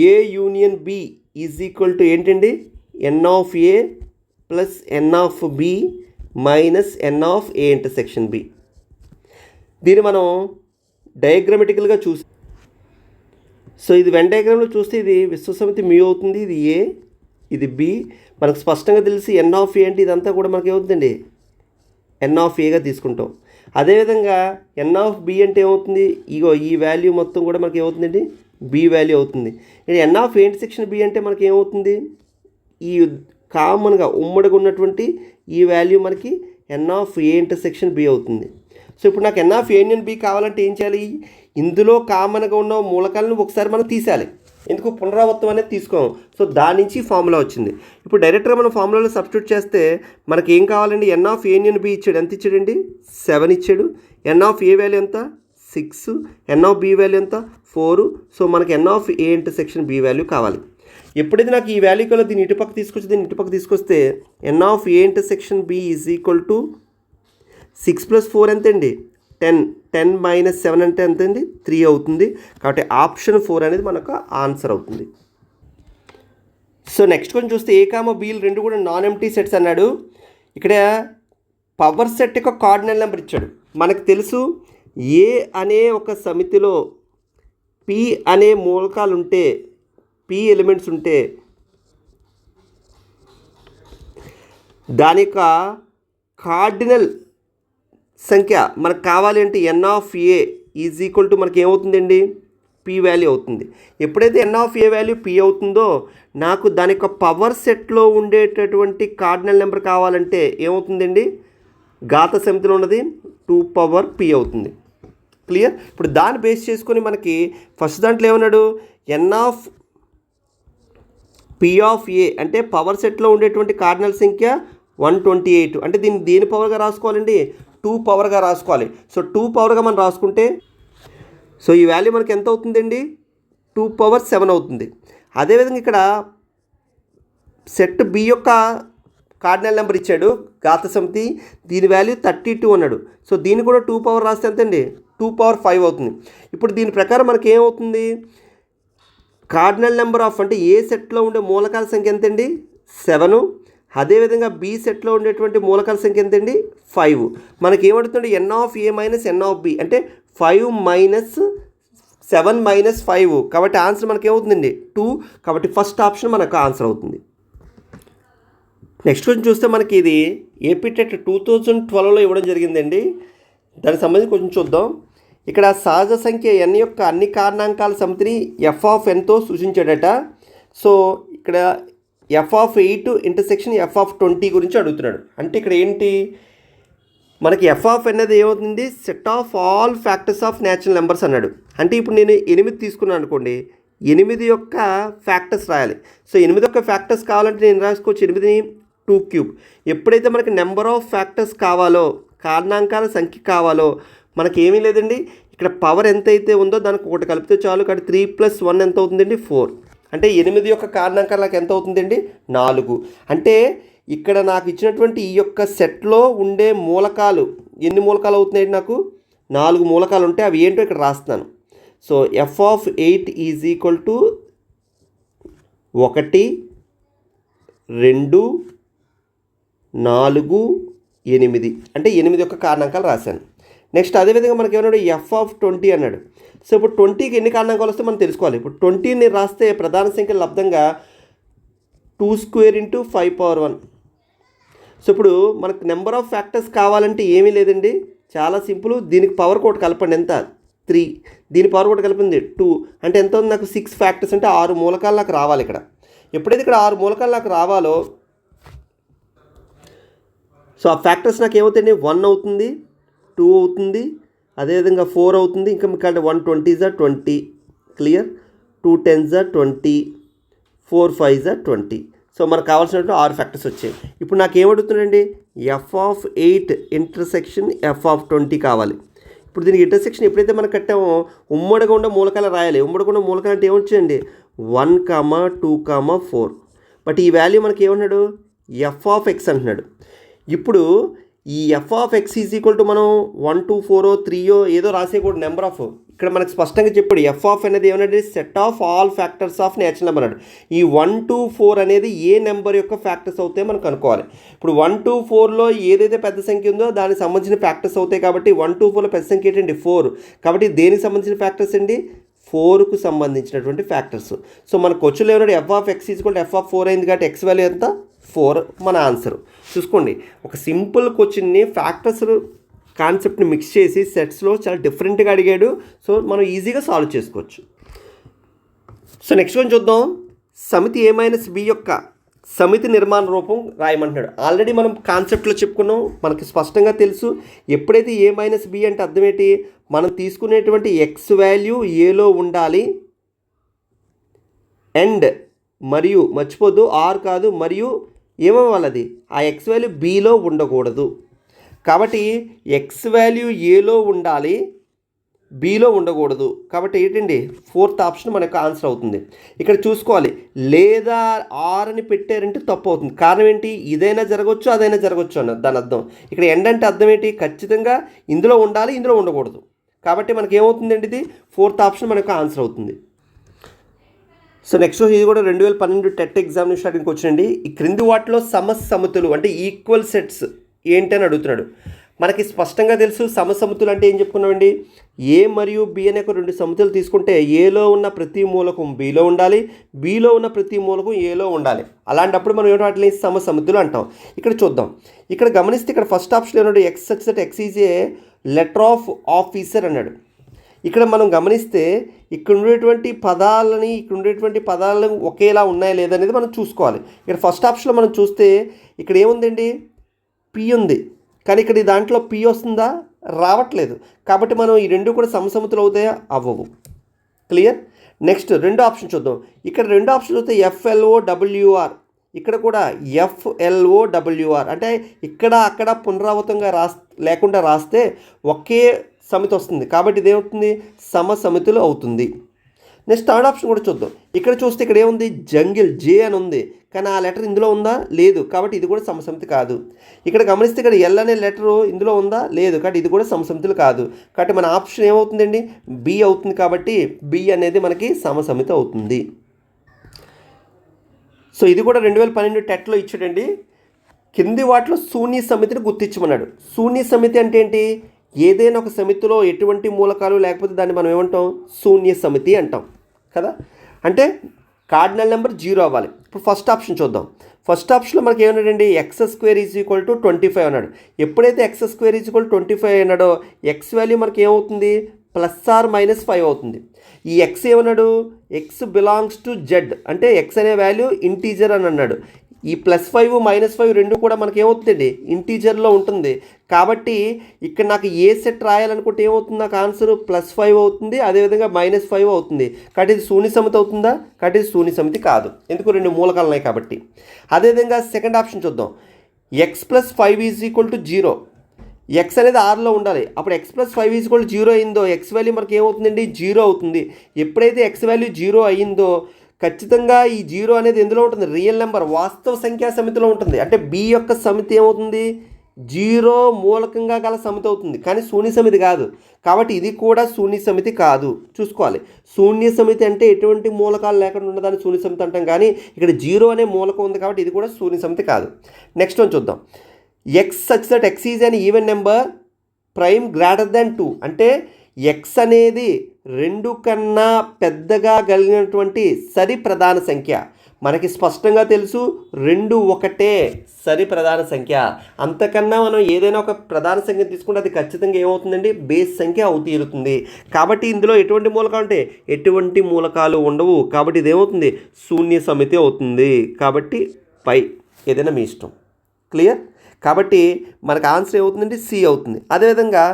Speaker 1: A union B is equal to ఏంటండి, N of A plus N of B minus N of A intersection B. దీన్ని మనం డయాగ్రామటికల్గా చూసి, సో ఇది వెన్ డయాగ్రామ్లో చూస్తే ఇది విశ్వసమితి మ్యూ అవుతుంది, ఇది ఏ, ఇది బి. మనకు స్పష్టంగా తెలిసి ఎన్ ఆఫ్ ఏ అంటే ఇదంతా కూడా మనకి ఏమవుతుందండి, ఎన్ ఆఫ్ ఏగా తీసుకుంటాం. అదేవిధంగా ఎన్ ఆఫ్ బి అంటే ఏమవుతుంది, ఇగో ఈ వాల్యూ మొత్తం కూడా మనకి ఏమవుతుందండి, బి వాల్యూ అవుతుంది. ఎన్ ఆఫ్ ఏ ఇంటర్సెక్షన్ బి అంటే మనకి ఏమవుతుంది, ఈ కామన్గా ఉమ్మడిగా ఉన్నటువంటి ఈ వాల్యూ మనకి N of A intersection B అవుతుంది. సో ఇప్పుడు నాకు N of A union B కావాలంటే ఏం చేయాలి, ఇందులో కామన్గా ఉన్న మూలకాలను ఒకసారి మనం తీసేయాలి. ఎందుకు, పునరావృతం అనేది తీసుకోము. సో దాని నుంచి ఫార్ములా వచ్చింది. ఇప్పుడు డైరెక్ట్గా మనం ఫార్ములాలో సబ్స్టిట్యూట్ చేస్తే మనకి ఏం కావాలండి, ఎన్ ఆఫ్ ఏ యూనియన్ బి ఇచ్చాడు, ఎంత ఇచ్చాడండి, 7 ఇచ్చాడు. ఎన్ ఆఫ్ ఏ వాల్యూ ఎంత, 6. ఎన్ ఆఫ్ బి వాల్యూ ఎంత, 4. సో మనకి N of A intersection B value కావాలి. ఎప్పుడైతే నాకు ఈ వాల్యూ కావాలో దీన్ని ఇటుపక్క తీసుకొచ్చి దీన్ని ఇటుపక్క తీసుకొస్తే N of A intersection B is equal to 6 + 4 ఎంతండి, 10. 10 - 7 అంటే ఎంతండి, 3 అవుతుంది. కాబట్టి ఆప్షన్ 4 అనేది మనకు ఆన్సర్ అవుతుంది. సో నెక్స్ట్ కొంచెం చూస్తే ఏ కామ బీలు రెండు కూడా నాన్ ఎంప్టీ సెట్స్ అన్నాడు. ఇక్కడ పవర్ సెట్ యొక్క కార్డినల్ నెంబర్ ఇచ్చాడు. మనకు తెలుసు ఏ అనే ఒక సమితిలో పి అనే మూలకాలు ఉంటే, పి ఎలిమెంట్స్ ఉంటే దాని యొక్క కార్డినల్ సంఖ్య మనకు కావాలి అంటే N of A is equal to మనకి ఏమవుతుందండి, పి వాల్యూ అవుతుంది. ఎప్పుడైతే N of A value P అవుతుందో నాకు దాని యొక్క పవర్ సెట్లో ఉండేటటువంటి కార్డినల్ నెంబర్ కావాలంటే ఏమవుతుందండి, ఘాత సమితిలో ఉన్నది 2 పవర్ పి అవుతుంది. క్లియర్. ఇప్పుడు దాన్ని బేస్ చేసుకొని మనకి ఫస్ట్ దాంట్లో ఏమన్నాడు, ఎన్ ఆఫ్ పి ఆఫ్ ఏ అంటే పవర్ సెట్లో ఉండేటువంటి కార్డినల్ సంఖ్య 128. అంటే దీన్ని దేని పవర్గా రాసుకోవాలండి, 2 పవర్గా రాసుకోవాలి. సో 2 పవర్గా మనం రాసుకుంటే సో ఈ వాల్యూ మనకి ఎంత అవుతుందండి, 2 పవర్ 7 అవుతుంది. అదేవిధంగా ఇక్కడ సెట్ బి యొక్క కార్డినల్ నెంబర్ ఇచ్చాడు ఘాత సమితి, దీని వాల్యూ 32 అన్నాడు. సో దీన్ని కూడా 2 పవర్ రాస్తే ఎంతండి, 2 పవర్ 5 అవుతుంది. ఇప్పుడు దీని ప్రకారం మనకి ఏమవుతుంది, కార్డినల్ నెంబర్ ఆఫ్ అంటే ఏ సెట్లో ఉండే మూలకాల సంఖ్య ఎంతండి, 7. అదేవిధంగా బి సెట్లో ఉండేటువంటి మూలకాల సంఖ్య ఎంతండి, 5. మనకి ఏమడుతుంది, N of A minus N of B అంటే 5 - 7 - 5. కాబట్టి ఆన్సర్ మనకి ఏమవుతుందండి, 2. కాబట్టి ఫస్ట్ ఆప్షన్ మనకు ఆన్సర్ అవుతుంది. నెక్స్ట్ కొంచెం చూస్తే మనకి ఇది ఏపీ టెట్ 2012లో ఇవ్వడం జరిగిందండి. దానికి సంబంధించి కొంచెం చూద్దాం. ఇక్కడ సహజ సంఖ్య ఎన్ యొక్క అన్ని కారణాంకాల సమితిని ఎఫ్ ఆఫ్ ఎన్తో సూచించాడట. సో ఇక్కడ f(8) ఇంటర్సెక్షన్ f(20) గురించి అడుగుతున్నాడు. అంటే ఇక్కడ ఏంటి, మనకి f ఆఫ్ n అనేది ఏమవుతుంది, set of all factors of natural numbers అన్నాడు. అంటే ఇప్పుడు నేను 8 తీసుకున్నాను అనుకోండి, 8 యొక్క ఫ్యాక్టర్స్ రాయాలి. సో 8 యొక్క ఫ్యాక్టర్స్ కావాలంటే నేను రాసుకోవచ్చు 8ని 2³ ఎప్పుడైతే మనకి నెంబర్ ఆఫ్ ఫ్యాక్టర్స్ కావాలో, కారణాంకాల సంఖ్య కావాలో మనకి ఏమీ లేదండి, ఇక్కడ పవర్ ఎంతైతే ఉందో దానికి ఒకటి కలిపితే చాలు. కాబట్టి 3 + 1 ఎంత అవుతుందండి, 4. అంటే 8 యొక్క కారణాంకాలు నాకు ఎంత అవుతుందండి, 4. అంటే ఇక్కడ నాకు ఇచ్చినటువంటి ఈ యొక్క సెట్లో ఉండే మూలకాలు ఎన్ని మూలకాలు అవుతున్నాయి, నాకు 4 మూలకాలు ఉంటాయి. అవి ఏంటో ఇక్కడ రాస్తున్నాను. So f(8) is equal to 1, 2, 4, 8 అంటే 8 యొక్క కారణాంకాలు రాశాను. నెక్స్ట్ అదేవిధంగా మనకి ఏమన్నాడు, f(20) అన్నాడు. సో ఇప్పుడు 20కి ఎన్ని కారణాంకాలు వస్తే మనం తెలుసుకోవాలి. ఇప్పుడు 20ని రాస్తే ప్రధాన సంఖ్య లబ్ధంగా 2² × 5^1. సో ఇప్పుడు మనకు నెంబర్ ఆఫ్ ఫ్యాక్టర్స్ కావాలంటే ఏమీ లేదండి, చాలా సింపుల్. దీనికి పవర్ కోట్ కలపండి, ఎంత 3, దీని పవర్ కోట్ కలిపింది 2 అంటే ఎంత ఉంది, నాకు 6 ఫ్యాక్టర్స్ అంటే 6 మూలకాలు నాకు రావాలి ఇక్కడ. ఎప్పుడైతే ఇక్కడ 6 మూలకాలు నాకు రావాలో సో ఆ ఫ్యాక్టర్స్ నాకు ఏమవుతాయండి, 1 అవుతుంది, 2 అవుతుంది, అదేవిధంగా 4 అవుతుంది, ఇంకా మీకు 1 20 20 క్లియర్, 2 10 20, 4 5 20. సో మనకు కావాల్సినట్టు 6 ఫ్యాక్టర్స్ వచ్చాయి. ఇప్పుడు నాకు ఏమడుగుతుందండి, f(8) ఇంటర్సెక్షన్ f(20) కావాలి. ఇప్పుడు దీనికి ఇంటర్సెక్షన్ ఎప్పుడైతే మనం కట్టామో ఉమ్మడిగా ఉన్న మూలకాలు రాయాలి. ఉమ్మడిగా ఉన్న మూలకాలు అంటే ఏమొచ్చాయండి, 1, 2, 4. బట్ ఈ వాల్యూ మనకి ఏమన్నాడు, f(x) అంటున్నాడు. ఇప్పుడు ఈ f(x) మనం 1 2 4 3 ఏదో రాసేయకూడదు, నెంబర్ ఆఫ్. ఇక్కడ మనకు స్పష్టంగా చెప్పాడు f అనేది ఏమన్నాడు, set of all factors of natural number అన్నాడు. ఈ 1 2 4 అనేది ఏ నెంబర్ యొక్క ఫ్యాక్టర్స్ అవుతాయో మనం కనుక్కోవాలి. ఇప్పుడు 1 2 4లో ఏదైతే పెద్ద సంఖ్య ఉందో దానికి సంబంధించిన ఫ్యాక్టర్స్ అవుతాయి. కాబట్టి 1 2 4లో పెద్ద సంఖ్య ఏంటండి, 4. కాబట్టి దేనికి సంబంధించిన ఫ్యాక్టర్స్ అండి, 4కు సంబంధించినటువంటి ఫ్యాక్టర్స్. సో మన క్వశ్చన్లో ఏమన్నాడు, f(x) f(4) అయింది కాబట్టి x వాల్యూ ఎంత, 4 మన ఆన్సర్. చూసుకోండి, ఒక సింపుల్ క్వశ్చన్ని ఫ్యాక్టర్స్ కాన్సెప్ట్ని మిక్స్ చేసి సెట్స్లో చాలా డిఫరెంట్గా అడిగాడు. సో మనం ఈజీగా సాల్వ్ చేసుకోవచ్చు. సో నెక్స్ట్ వన్ చూద్దాం. సమితి a-b యొక్క సమితి నిర్మాణ రూపం రాయమంటున్నాడు. ఆల్రెడీ మనం కాన్సెప్ట్లో చెప్పుకున్నాం, మనకి స్పష్టంగా తెలుసు. ఎప్పుడైతే a-b అంటే అర్థం ఏంటి, మనం తీసుకునేటువంటి x వాల్యూ ఏలో ఉండాలి అండ్ మరియు మర్చిపోద్దు, ఆర్ కాదు, మరియు ఏమవ్వాలి, ఆ ఎక్స్ వాల్యూ బీలో ఉండకూడదు. కాబట్టి ఎక్స్ వాల్యూ ఏలో ఉండాలి, బీలో ఉండకూడదు. కాబట్టి ఏంటండి, 4th ఆప్షన్ మనకు ఆన్సర్ అవుతుంది. ఇక్కడ చూసుకోవాలి, లేదా ఆర్ అని పెట్టారంటే తప్పు అవుతుంది. కారణం ఏంటి, ఇదైనా జరగవచ్చు అదైనా జరగవచ్చు అన్న దాని అర్థం. ఇక్కడ ఎండ్ అంటే అర్థం ఏంటి, ఖచ్చితంగా ఇందులో ఉండాలి, ఇందులో ఉండకూడదు. కాబట్టి మనకి ఏమవుతుందండి, ఇది 4th ఆప్షన్ మనకు ఆన్సర్ అవుతుంది. సో నెక్స్ట్ ఇది కూడా 2012 టెట్ ఎగ్జామినేషన్కి వచ్చినండి. ఈ క్రింది వాటిలో సమసమితులు అంటే ఈక్వల్ సెట్స్ ఏంటి అని అడుగుతున్నాడు. మనకి స్పష్టంగా తెలుసు సమసమితులు అంటే ఏం చెప్పుకున్నామండి, ఏ మరియు బి అనే ఒక 2 సమితులు తీసుకుంటే ఏలో ఉన్న ప్రతి మూలకం బీలో ఉండాలి, బీలో ఉన్న ప్రతి మూలకం ఏలో ఉండాలి. అలాంటప్పుడు మనం ఏమిటో వాటిని సమసమితులు అంటాం. ఇక్కడ చూద్దాం, ఇక్కడ గమనిస్తే ఇక్కడ ఫస్ట్ ఆప్షన్ ఏమన్నాడు, X such that X is a letter of officer అన్నాడు. ఇక్కడ మనం గమనిస్తే ఇక్కడ ఉండేటువంటి పదాలను ఒకేలా ఉన్నాయా లేదనేది మనం చూసుకోవాలి. ఇక్కడ ఫస్ట్ ఆప్షన్లో మనం చూస్తే ఇక్కడ ఏముందండి, పి ఉంది, కానీ ఇక్కడ దాంట్లో పి వస్తుందా, రావట్లేదు. కాబట్టి మనం ఈ రెండు కూడా సమసమితులు అవుతాయా, అవ్వవు. క్లియర్. నెక్స్ట్ రెండో ఆప్షన్ చూద్దాం. ఇక్కడ రెండో ఆప్షన్ చూస్తే FLOWR, ఇక్కడ కూడా FLOWR అంటే ఇక్కడ అక్కడ పునరావృతంగా లేకుండా రాస్తే ఒకే సమితి వస్తుంది. కాబట్టి ఇదేమవుతుంది, సమసమితులు అవుతుంది. నెక్స్ట్ థర్డ్ ఆప్షన్ కూడా చూద్దాం. ఇక్కడ చూస్తే ఇక్కడ ఏముంది, జంగిల్, జే అని ఉంది, కానీ ఆ లెటర్ ఇందులో ఉందా, లేదు. కాబట్టి ఇది కూడా సమసమితి కాదు. ఇక్కడ గమనిస్తే ఇక్కడ ఎల్ అనే లెటరు ఇందులో ఉందా, లేదు. కాబట్టి ఇది కూడా సమసమితులు కాదు. కాబట్టి మన ఆప్షన్ ఏమవుతుందండి, బి అవుతుంది. కాబట్టి బి అనేది మనకి సమసమితి అవుతుంది. సో ఇది కూడా 2012 టెట్లో ఇచ్చాడండి. కింది వాటిలో శూన్య సమితిని గుర్తించమన్నాడు. శూన్య సమితి అంటే ఏంటి, ఏదైనా ఒక సమితిలో ఎటువంటి మూలకాలు లేకపోతే దాన్ని మనం ఏమంటాం, శూన్య సమితి అంటాం కదా. అంటే కార్డినల్ నెంబర్ 0 అవ్వాలి. ఇప్పుడు ఫస్ట్ ఆప్షన్ చూద్దాం. ఫస్ట్ ఆప్షన్లో మనకి ఏమన్నాడండి, x² = 25 అన్నాడు. ఎప్పుడైతే x² = 25 అన్నాడో ఎక్స్ వాల్యూ మనకి ఏమవుతుంది, +or-5 అవుతుంది. ఈ ఎక్స్ ఏమన్నాడు, ఎక్స్ బిలాంగ్స్ టు జెడ్, అంటే ఎక్స్ అనే వాల్యూ ఇంటీజర్ అని అన్నాడు. ఈ +5 -5 రెండు కూడా మనకి ఏమవుతుందండి, ఇంటీజర్లో ఉంటుంది. కాబట్టి ఇక్కడ నాకు ఏ సెట్ రాయాలనుకుంటే ఏమవుతుంది, నాకు ఆన్సర్ +5 అవుతుంది, అదేవిధంగా -5 అవుతుంది. కాబట్టి ఇది శూన్య సమితి అవుతుందా, కాబట్టి ఇది శూన్య సమితి కాదు, ఎందుకు 2 మూలకాలు ఉన్నాయి కాబట్టి. అదేవిధంగా సెకండ్ ఆప్షన్ చూద్దాం. x + 5 = 0. ఎక్స్ అనేది ఆర్లో ఉండాలి. అప్పుడు x + 5 = 0 అయిందో ఎక్స్ వాల్యూ మనకి ఏమవుతుందండి, 0 అవుతుంది. ఎప్పుడైతే ఎక్స్ వాల్యూ 0 అయ్యిందో ఖచ్చితంగా ఈ 0 అనేది ఎందులో ఉంటుంది, రియల్ నెంబర్, వాస్తవ సంఖ్యా సమితిలో ఉంటుంది. అంటే బి యొక్క సమితి ఏమవుతుంది, 0 మూలకంగా గల సమితి అవుతుంది, కానీ శూన్య సమితి కాదు. కాబట్టి ఇది కూడా శూన్య సమితి కాదు. చూసుకోవాలి, శూన్య సమితి అంటే ఎటువంటి మూలకాలు లేకుండా ఉన్నదాన్ని శూన్య సమితి అంటాం, కానీ ఇక్కడ 0 అనే మూలకం ఉంది కాబట్టి ఇది కూడా శూన్య సమితి కాదు. నెక్స్ట్ వన్ చూద్దాం. X such that X is an even number prime greater than 2 అంటే ఎక్స్ అనేది 2 కన్నా పెద్దగా కలిగినటువంటి సరి ప్రధాన సంఖ్య. మనకి స్పష్టంగా తెలుసు 2 ఒకటే సరి ప్రధాన సంఖ్య. అంతకన్నా మనం ఏదైనా ఒక ప్రధాన సంఖ్య తీసుకుంటే అది ఖచ్చితంగా ఏమవుతుందండి, బేస్ సంఖ్య తీరుతుంది. కాబట్టి ఇందులో ఎటువంటి మూలకాలు అంటే ఎటువంటి మూలకాలు ఉండవు. కాబట్టి ఇది ఏమవుతుంది, శూన్య సమితి అవుతుంది. కాబట్టి పై ఏదైనా మీ ఇష్టం. క్లియర్? కాబట్టి మనకు ఆన్సర్ ఏమవుతుందండి, సి అవుతుంది. అదేవిధంగా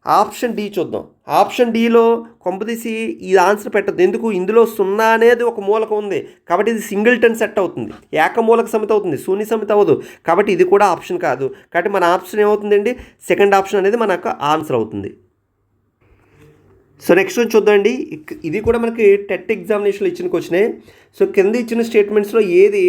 Speaker 1: ఆప్షన్ డి చూద్దాం. ఆప్షన్ డిలో కొంపదీసి ఈ ఆన్సర్ పెట్టద్దు. ఎందుకు, ఇందులో 0 అనేది ఒక మూలకం ఉంది. కాబట్టి ఇది సింగిల్టన్ సెట్ అవుతుంది, ఏకమూలక సమితి అవుతుంది, శూన్య సమితి అవ్వదు. కాబట్టి ఇది కూడా ఆప్షన్ కాదు. కాబట్టి మన ఆప్షన్ ఏమవుతుందండి, సెకండ్ ఆప్షన్ అనేది మన యొక్క ఆన్సర్ అవుతుంది. సో నెక్స్ట్ చూద్దామండి. ఇది కూడా మనకి టెట్ ఎగ్జామినేషన్లో ఇచ్చిన క్వశ్చనే. సో కింద ఇచ్చిన స్టేట్మెంట్స్లో ఏది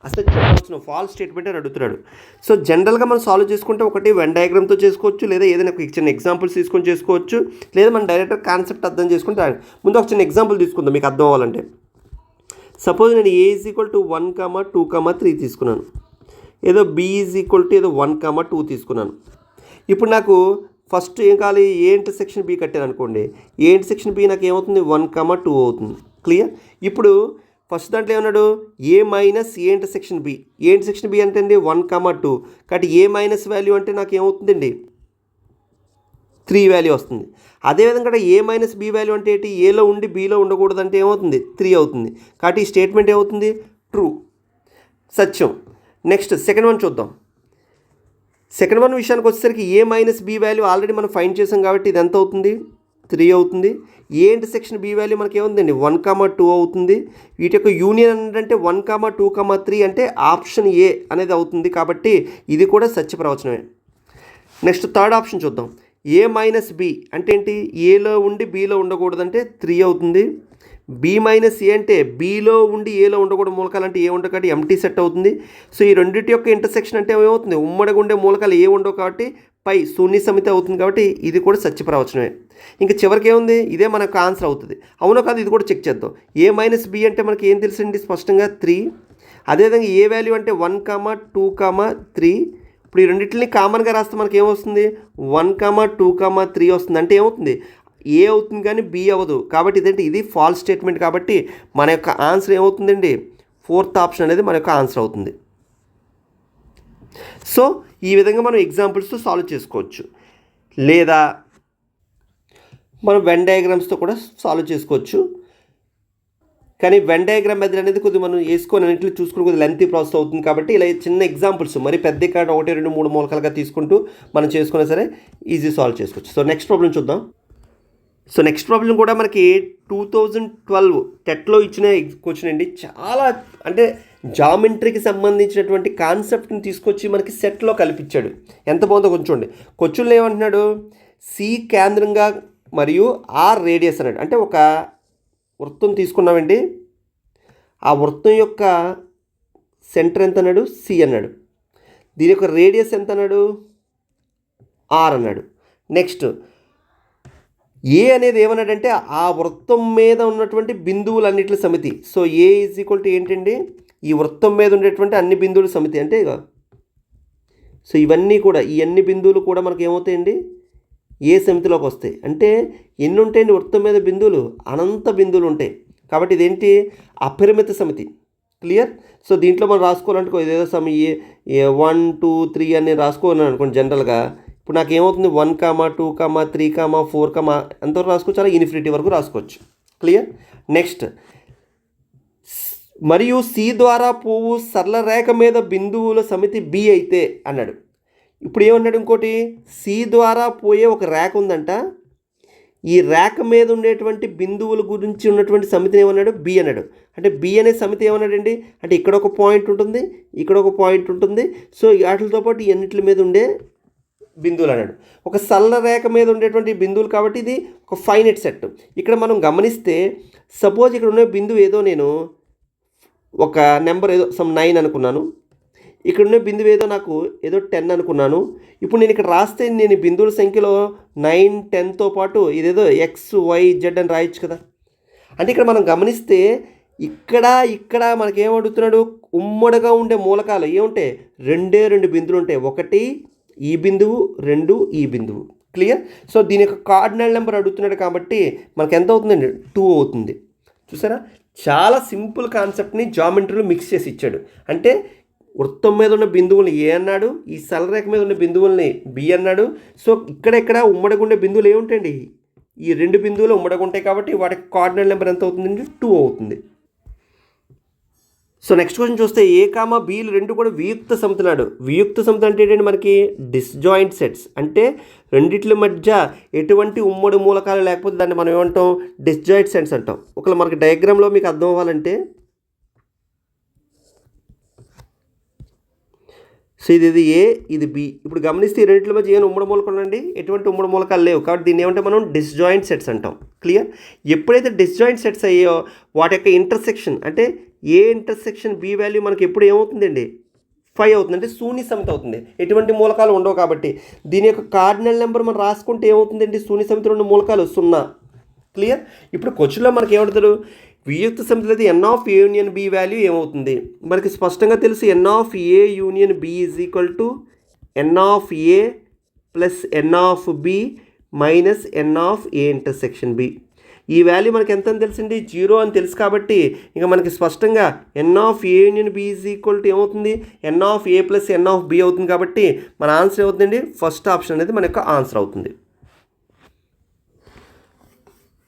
Speaker 1: అసలు ఫాల్స్ స్టేట్మెంట్ అని అడుగుతున్నాడు. సో జనరల్గా మనం సాల్వ్ చేసుకుంటే ఒకటి వెన్ డయాగ్రామ్తో చేసుకోవచ్చు, లేదా ఏదైనా ఒక చిన్న ఎగ్జాంపుల్స్ తీసుకొని చేసుకోవచ్చు, లేదా మనం డైరెక్ట్గా కాన్సెప్ట్ అర్థం చేసుకుంటే. ముందు ఒక చిన్న ఎగ్జాంపుల్ తీసుకుందాం మీకు అర్థం అవ్వాలంటే. సపోజ్ నేను ఏ ఈజ్ ఈక్వల్ టు 1, 2, 3 తీసుకున్నాను. ఏదో బి ఈజ్ ఈక్వల్ టు ఏదో 1, 2 తీసుకున్నాను. ఇప్పుడు నాకు ఫస్ట్ ఏం కావాలి, ఏ ఇంటర్సెక్షన్ బి కట్టాను అనుకోండి. ఏ ఇంటర్సెక్షన్ బి నాకు ఏమవుతుంది, 1, 2 అవుతుంది. క్లియర్? ఇప్పుడు ఫస్ట్ దాంట్లో ఏమన్నాడు, A minus A intersection B. A intersection B అంటే అండి 1, 2. కాబట్టి ఏ మైనస్ వాల్యూ అంటే నాకు ఏమవుతుందండి, 3 వాల్యూ వస్తుంది. అదేవిధంగా ఏ మైనస్ బి వాల్యూ అంటే ఏంటి, ఏలో ఉండి బీలో ఉండకూడదు అంటే ఏమవుతుంది, 3 అవుతుంది. కాబట్టి ఈ స్టేట్మెంట్ ఏమవుతుంది, ట్రూ, సత్యం. నెక్స్ట్ సెకండ్ వన్ చూద్దాం. సెకండ్ వన్ విషయానికి వచ్చేసరికి ఏ మైనస్ బి వాల్యూ ఆల్రెడీ మనం ఫైండ్ చేసాం కాబట్టి ఇది ఎంత అవుతుంది, 3 అవుతుంది. ఏ ఇంటర్సెక్షన్ బి వాల్యూ మనకి ఏముందండి, 1, 2 అవుతుంది. వీటి యొక్క యూనియన్ అంటే 1, 2, 3 అంటే ఆప్షన్ ఏ అనేది అవుతుంది. కాబట్టి ఇది కూడా సత్య ప్రవచనమే. నెక్స్ట్ థర్డ్ ఆప్షన్ చూద్దాం. ఏ మైనస్ బి అంటే ఏంటి, ఏలో ఉండి బీలో ఉండకూడదంటే 3 అవుతుంది. బి మైనస్ ఏ అంటే బీలో ఉండి ఏలో ఉండకూడదు మూలకాలు అంటే ఏ ఉండవు కాబట్టి ఎంటీ సెట్ అవుతుంది. సో ఈ రెండింటి యొక్క ఇంటర్సెక్షన్ అంటే ఏమవుతుంది, ఉమ్మడిగా ఉండే మూలకాలు ఏ ఉండవు కాబట్టి పై శూన్య సమితి అవుతుంది. కాబట్టి ఇది కూడా సత్య ప్రవచనమే. ఇంకా చివరికి ఏముంది, ఇదే మనకు ఆన్సర్ అవుతుంది. అవునో కాదు ఇది కూడా చెక్ చేద్దాం. ఏ మైనస్ బి అంటే మనకి ఏం తెలుసండి, స్పష్టంగా 3. అదేవిధంగా ఏ వాల్యూ అంటే 1, 2, 3. ఇప్పుడు ఈ రెండింటిని కామన్గా రాస్తే మనకి ఏమొస్తుంది, 1, 2, 3 వస్తుంది. అంటే ఏమవుతుంది, ఏ అవుతుంది కానీ బి అవ్వదు. కాబట్టి ఇదేంటి, ఇది ఫాల్స్ స్టేట్మెంట్. కాబట్టి మన యొక్క ఆన్సర్ ఏమవుతుందండి, ఫోర్త్ ఆప్షన్ అనేది మన యొక్క ఆన్సర్ అవుతుంది. సో ఈ విధంగా మనం ఎగ్జాంపుల్స్తో సాల్వ్ చేసుకోవచ్చు, లేదా మనం వెన్ డయాగ్రామ్స్తో కూడా సాల్వ్ చేసుకోవచ్చు. కానీ వెన్ డయాగ్రామ్ మెథడ్ అనేది కొద్దిగా మనం వేసుకొని అన్నింటిలో చూసుకుని కొద్దిగా లెంతీ ప్రాసెస్ అవుతుంది. కాబట్టి ఇలా చిన్న ఎగ్జాంపుల్స్ మరి పెద్ద కాడ 1, 2, 3 మూలకాలుగా తీసుకుంటూ మనం చేసుకున్నా సరే ఈజీ సాల్వ్ చేసుకోవచ్చు. సో నెక్స్ట్ ప్రాబ్లం చూద్దాం. సో నెక్స్ట్ ప్రాబ్లం కూడా మనకి 2012 టెట్లో ఇచ్చిన క్వశ్చన్ అండి. చాలా అంటే జామెట్రీకి సంబంధించినటువంటి కాన్సెప్ట్ని తీసుకొచ్చి మనకి సెట్లో కల్పించాడు. ఎంత బాగుందో కొంచెం చూడండి. క్వశ్చన్లో ఏమంటున్నాడు, సి కేంద్రంగా మరియు ఆర్ రేడియస్ అన్నాడు. అంటే ఒక వృత్తం తీసుకున్నామండి, ఆ వృత్తం యొక్క సెంటర్ ఎంత అన్నాడు, సి అన్నాడు. దీని యొక్క రేడియస్ ఎంత అన్నాడు, ఆర్ అన్నాడు. నెక్స్ట్ ఏ అనేది ఏమన్నాడంటే ఆ వృత్తం మీద ఉన్నటువంటి బిందువులన్నిటి సమితి. So A is equal to ఏంటండి, ఈ వృత్తం మీద ఉండేటువంటి అన్ని బిందువుల సమితి. అంటే సో ఇవన్నీ కూడా ఈ అన్ని బిందువులు కూడా మనకి ఏమవుతాయండి, ఏ సమితిలోకి వస్తాయి. అంటే ఎన్ని ఉంటాయండి వృత్తం మీద బిందువులు, అనంత బిందువులు ఉంటాయి. కాబట్టి ఇదేంటి, అపరిమిత సమితి. క్లియర్? సో దీంట్లో మనం రాసుకోవాలంటే ఇదేదో సమ 1, 2, 3 అని రాసుకోవాలని అనుకోండి జనరల్గా. ఇప్పుడు నాకు ఏమవుతుంది, 1, 2, 3, 4 ఎంతవరకు రాసుకోవచ్చు, అలా ఇన్ఫినిటీ వరకు రాసుకోవచ్చు. క్లియర్? నెక్స్ట్ మరియు సి ద్వారా పోవు సరళ రేఖ మీద బిందువుల సమితి బి అయితే అన్నాడు. ఇప్పుడు ఏమన్నాడు, ఇంకోటి సి ద్వారా పోయే ఒక రేఖ ఉందంట, ఈ రేఖ మీద ఉండేటువంటి బిందువుల గురించి ఉన్నటువంటి సమితిని ఏమన్నాడు, బి అన్నాడు. అంటే బి అనే సమితి ఏమన్నాడండి, అంటే ఇక్కడ ఒక పాయింట్ ఉంటుంది, ఇక్కడ ఒక పాయింట్ ఉంటుంది. సో వాటితో పాటు ఈ అన్నిటి మీద ఉండే బిందువులు అన్నాడు. ఒక సరళ రేఖ మీద ఉండేటువంటి బిందువులు కాబట్టి ఇది ఒక ఫైనైట్ సెట్. ఇక్కడ మనం గమనిస్తే సపోజ్ ఇక్కడ ఉన్న బిందువు ఏదో నేను ఒక నెంబర్ ఏదో 9 అనుకున్నాను, ఇక్కడ ఉన్న బిందువు ఏదో నాకు ఏదో 10 అనుకున్నాను. ఇప్పుడు నేను ఇక్కడ రాస్తే నేను ఈ బిందువుల సంఖ్యలో 9, 10తో పాటు ఇదేదో XYZ అని రాయొచ్చు కదా. అంటే ఇక్కడ మనం గమనిస్తే ఇక్కడ మనకేమడుగుతున్నాడు, ఉమ్మడిగా ఉండే మూలకాలు ఏముంటాయి, 2 బిందువులు ఉంటాయి. ఒకటి ఈ బిందువు, 2 ఈ బిందువు. క్లియర్? సో దీని యొక్క కార్డినల్ నెంబర్ అడుగుతున్నాడు కాబట్టి మనకు ఎంత అవుతుందండి, 2 అవుతుంది. చూసారా, చాలా సింపుల్ కాన్సెప్ట్ని జామెట్రీలో మిక్స్ చేసి ఇచ్చాడు. అంటే వృత్తం మీద ఉన్న బిందువుల్ని ఏ అన్నాడు, ఈ సరళరేఖ మీద ఉన్న బిందువుల్ని బి అన్నాడు. సో ఇక్కడ ఉమ్మడిగా ఉండే బిందువులు ఏముంటాయండి, ఈ రెండు బిందువులు ఉమ్మడిగా ఉంటాయి కాబట్టి వాటికి కోఆర్డినేట్ నెంబర్ ఎంత అవుతుందండి, 2 అవుతుంది. సో నెక్స్ట్ క్వశ్చన్ చూస్తే ఏ కామా బీలు రెండు కూడా వియుక్త సమితులాడు. వియుక్త సమితి అంటే ఏంటంటే మనకి డిస్జాయింట్ సెట్స్, అంటే రెండిట్ల మధ్య ఎటువంటి ఉమ్మడి మూలకాలు లేకపోతే దాన్ని మనం ఏమంటాం, డిస్జాయింట్ సెట్స్ అంటాం. ఒకవేళ మనకి డయాగ్రామ్లో మీకు అర్థం అవ్వాలంటే, సో ఇది ఏ, ఇది బి. ఇప్పుడు గమనిస్తే ఈ రెండింటి మధ్య ఏమైనా ఉమ్మడి మూలకాలు అండి, ఎటువంటి ఉమ్మడి మూలకాలు లేవు కాబట్టి దీన్ని ఏమంటే మనం డిస్జాయింట్ సెట్స్ అంటాం. క్లియర్? ఎప్పుడైతే డిస్జాయింట్ సెట్స్ అయ్యో వాటి యొక్క ఇంటర్సెక్షన్, అంటే ఏ ఇంటర్సెక్షన్ బి వాల్యూ మనకి ఎప్పుడు ఏమవుతుందండి, 5 అవుతుంది, అంటే శూన్య సమితి అవుతుంది. ఎటువంటి మూలకాలు ఉండవు కాబట్టి దీని యొక్క కార్డినల్ నెంబర్ మనం రాసుకుంటే ఏమవుతుందండి, శూన్య సమితిలో ఉన్న మూలకాలు 0. క్లియర్? ఇప్పుడు క్వశ్చన్లో మనకి ఏమంటారు, వియుక్త సమితిలో N of A union B value ఏమవుతుంది మనకి స్పష్టంగా తెలుసు. N of A union B is equal to N of A plus N of B minus N of A intersection B. ఈ వాల్యూ మనకి ఎంత అని తెలిసింది, 0 అని తెలుసు కాబట్టి ఇంకా మనకి స్పష్టంగా N of A union B is equal to ఏమవుతుంది, N of A plus N of B అవుతుంది. కాబట్టి మన ఆన్సర్ ఏమవుతుందండి, ఫస్ట్ ఆప్షన్ అనేది మన యొక్క ఆన్సర్ అవుతుంది.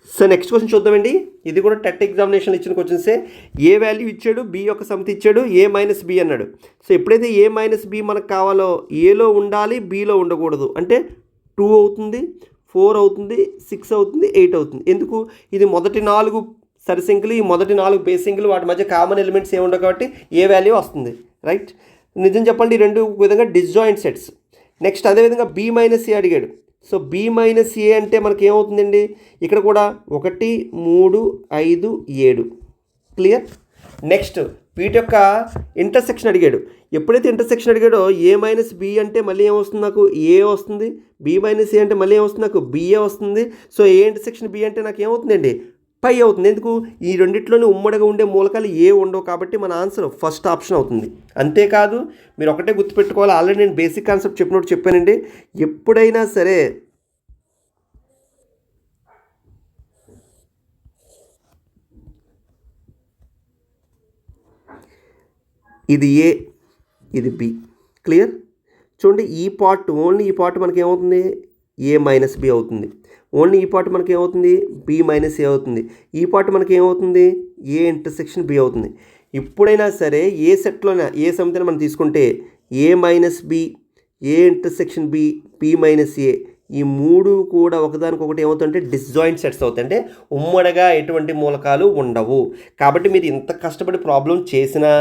Speaker 1: సో నెక్స్ట్ క్వశ్చన్ చూద్దామండి. ఇది కూడా టెట్ ఎగ్జామినేషన్ ఇచ్చిన క్వశ్చన్సే. ఏ వాల్యూ ఇచ్చాడు, బి యొక్క సమితి ఇచ్చాడు, ఏ మైనస్ బి అన్నాడు. సో ఎప్పుడైతే ఏ మైనస్ బి మనకు కావాలో ఏలో ఉండాలి, బిలో ఉండకూడదు. అంటే 2 అవుతుంది, 4 అవుతుంది, 6 అవుతుంది, 8 అవుతుంది. ఎందుకు, ఇది మొదటి 4 సరిసంఖ్యలు, ఈ మొదటి 4 బేస్ సంఖ్యలు, వాటి మధ్య కామన్ ఎలిమెంట్స్ ఏమి ఉండవు కాబట్టి ఏ వాల్యూ వస్తుంది. రైట్? నిజం చెప్పండి, ఈ రెండు విధంగా డిస్జాయింట్ సెట్స్. నెక్స్ట్ అదేవిధంగా బి మైనస్ ఏ అడిగాడు. సో బి మైనస్ ఏ అంటే మనకి ఏమవుతుందండి, ఇక్కడ కూడా 1, 3, 5, 7. క్లియర్? నెక్స్ట్ వీటి యొక్క ఇంటర్సెక్షన్ అడిగాడు. ఎప్పుడైతే ఇంటర్సెక్షన్ అడిగాడో ఏ మైనస్ బి అంటే మళ్ళీ ఏమొస్తుంది, నాకు ఏ వస్తుంది. బి మైనస్ ఏ అంటే మళ్ళీ ఏమొస్తుంది, నాకు బిఏ వస్తుంది. సో ఏ ఇంటర్సెక్షన్ బి అంటే నాకు ఏమవుతుందండి, 5 అవుతుంది. ఎందుకు, ఈ రెండిట్లోనే ఉమ్మడిగా ఉండే మూలకాలు ఏ ఉండవు కాబట్టి మన ఆన్సర్ ఫస్ట్ ఆప్షన్ అవుతుంది. అంతేకాదు మీరు ఒకటే గుర్తుపెట్టుకోవాలి, ఆల్రెడీ నేను బేసిక్ కాన్సెప్ట్ చెప్పినట్టు చెప్పానండి. ఎప్పుడైనా సరే ఇది ఏ, ఇది బి. క్లియర్? చూడండి, ఈ పార్ట్ ఓన్లీ ఈ పార్ట్ మనకి ఏమవుతుంది, ఏ మైనస్ బి అవుతుంది. ఓన్లీ ఈ పార్ట్ మనకి ఏమవుతుంది, బి మైనస్ ఏ అవుతుంది. ఈ పార్ట్ మనకి ఏమవుతుంది, ఏ ఇంటర్సెక్షన్ బి అవుతుంది. ఎప్పుడైనా సరే ఏ సెట్లోనే ఏ సమితిని మనం తీసుకుంటే A minus B, A intersection B, B minus A, ఈ మూడు కూడా ఒకదానికొకటి ఏమవుతుందంటే డిస్జాయింట్ సెట్స్ అవుతాయి. అంటే ఉమ్మడిగా ఎటువంటి మూలకాలు ఉండవు. కాబట్టి మీరు ఇంత కష్టపడి ప్రాబ్లం చేసినా,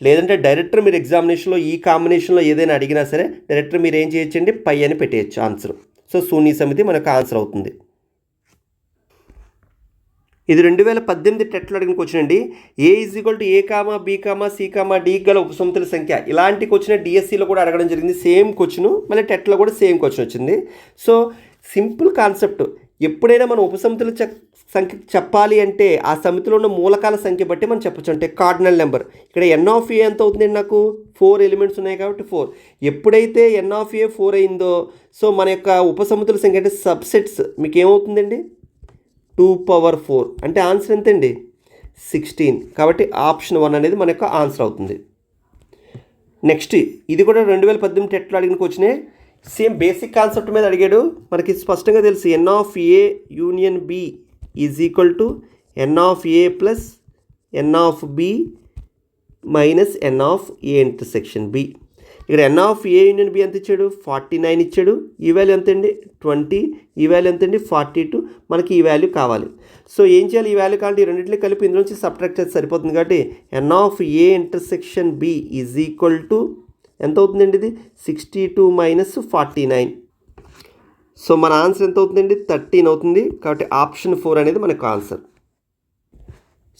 Speaker 1: లేదంటే డైరెక్టర్ మీరు ఎగ్జామినేషన్లో ఈ కాంబినేషన్లో ఏదైనా అడిగినా సరే డైరెక్టర్ మీరు ఏం చేయొచ్చండి, పై అని పెట్టేయచ్చు ఆన్సర్. సో శూన్య సమితి మనకు ఆన్సర్ అవుతుంది. ఇది 2018 టెట్లో అడిగిన క్వశ్చన్ అండి. A is equal to A comma B comma C comma D గల ఉపసమితుల సంఖ్య. ఇలాంటి క్వశ్చన్ డిఎస్సిలో కూడా అడగడం జరిగింది. సేమ్ క్వశ్చన్, మళ్ళీ టెట్లో కూడా సేమ్ క్వశ్చన్ వచ్చింది. సో సింపుల్ కాన్సెప్ట్, ఎప్పుడైనా మనం ఉపసమితుల సంఖ్య చెప్పాలి అంటే ఆ సమితిలో ఉన్న మూలకాల సంఖ్య బట్టి మనం చెప్పచ్చు. అంటే కార్డినల్ నెంబర్. ఇక్కడ ఎన్ ఆఫ్ ఏ ఎంత అవుతుందండి, నాకు 4 ఎలిమెంట్స్ ఉన్నాయి కాబట్టి 4. ఎప్పుడైతే ఎన్ ఆఫ్ ఏ 4 అయిందో సో మన యొక్క ఉపసమితుల సంఖ్య అంటే సబ్సెట్స్ మీకు ఏమవుతుందండి, 2^4. అంటే ఆన్సర్ ఎంతండి, 16. కాబట్టి ఆప్షన్ 1 అనేది మన యొక్క ఆన్సర్ అవుతుంది. నెక్స్ట్ ఇది కూడా 2018 టెట్లో అడిగిన క్వశ్చనే. సేమ్ బేసిక్ కాన్సెప్ట్ మీద అడిగాడు. మనకి స్పష్టంగా తెలుసు N of A union B is equal to N of A plus N of B minus N of A intersection B. ఇక్కడ N of A union B ఎంత ఇచ్చాడు, 49 ఇచ్చాడు. ఈ వాల్యూ ఎంత అండి, 20. ఈ వాల్యూ ఎంత అండి, 42. మనకి ఈ వాల్యూ కావాలి. సో ఏం చేయాలి, ఈ వాల్యూ కావాలి, ఈ రెండింటిని కలిపి ఇందులో నుంచి సబ్ట్రాక్ట్ చేస్తే సరిపోతుంది. కాబట్టి N of A intersection B is equal to ఎంత అవుతుందండి, ఇది 62 మైనస్ 49. సో మన ఆన్సర్ ఎంత అవుతుందండి, 13 అవుతుంది. కాబట్టి ఆప్షన్ 4 అనేది మనకు ఆన్సర్.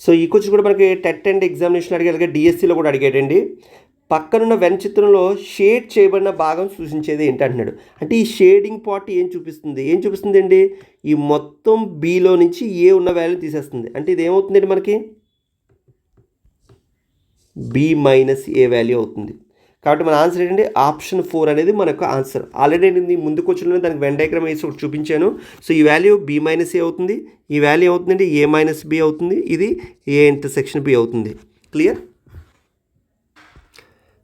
Speaker 1: సో ఈ క్వశ్చన్ కూడా మనకి టెట్ అండ్ ఎగ్జామినేషన్ అడిగాడు, డిఎస్సిలో కూడా అడిగాడండి. పక్కనున్న వెన్ చిత్రంలో షేడ్ చేయబడిన భాగం సూచించేది ఏంటంటున్నాడు. అంటే ఈ షేడింగ్ పార్ట్ ఏం చూపిస్తుంది అండి, ఈ మొత్తం బిలో నుంచి ఏ ఉన్న వాల్యూ తీసేస్తుంది. అంటే ఇది ఏమవుతుందండి, మనకి బి మైనస్ ఏ వాల్యూ అవుతుంది. కాబట్టి మన ఆన్సర్ ఏంటంటే ఆప్షన్ 4 అనేది మన యొక్క ఆన్సర్. ఆల్రెడీ నేను ముందు క్వశ్చన్లో దానికి వెన్ డయాగ్రామ్ వేసి ఒకటి చూపించాను. సో ఈ వాల్యూ B మైనస్ ఏ అవుతుంది, ఈ వాల్యూ అవుతుందండి A మైనస్ B అవుతుంది, ఇది A ఇంటర్సెక్షన్ B అవుతుంది. క్లియర్?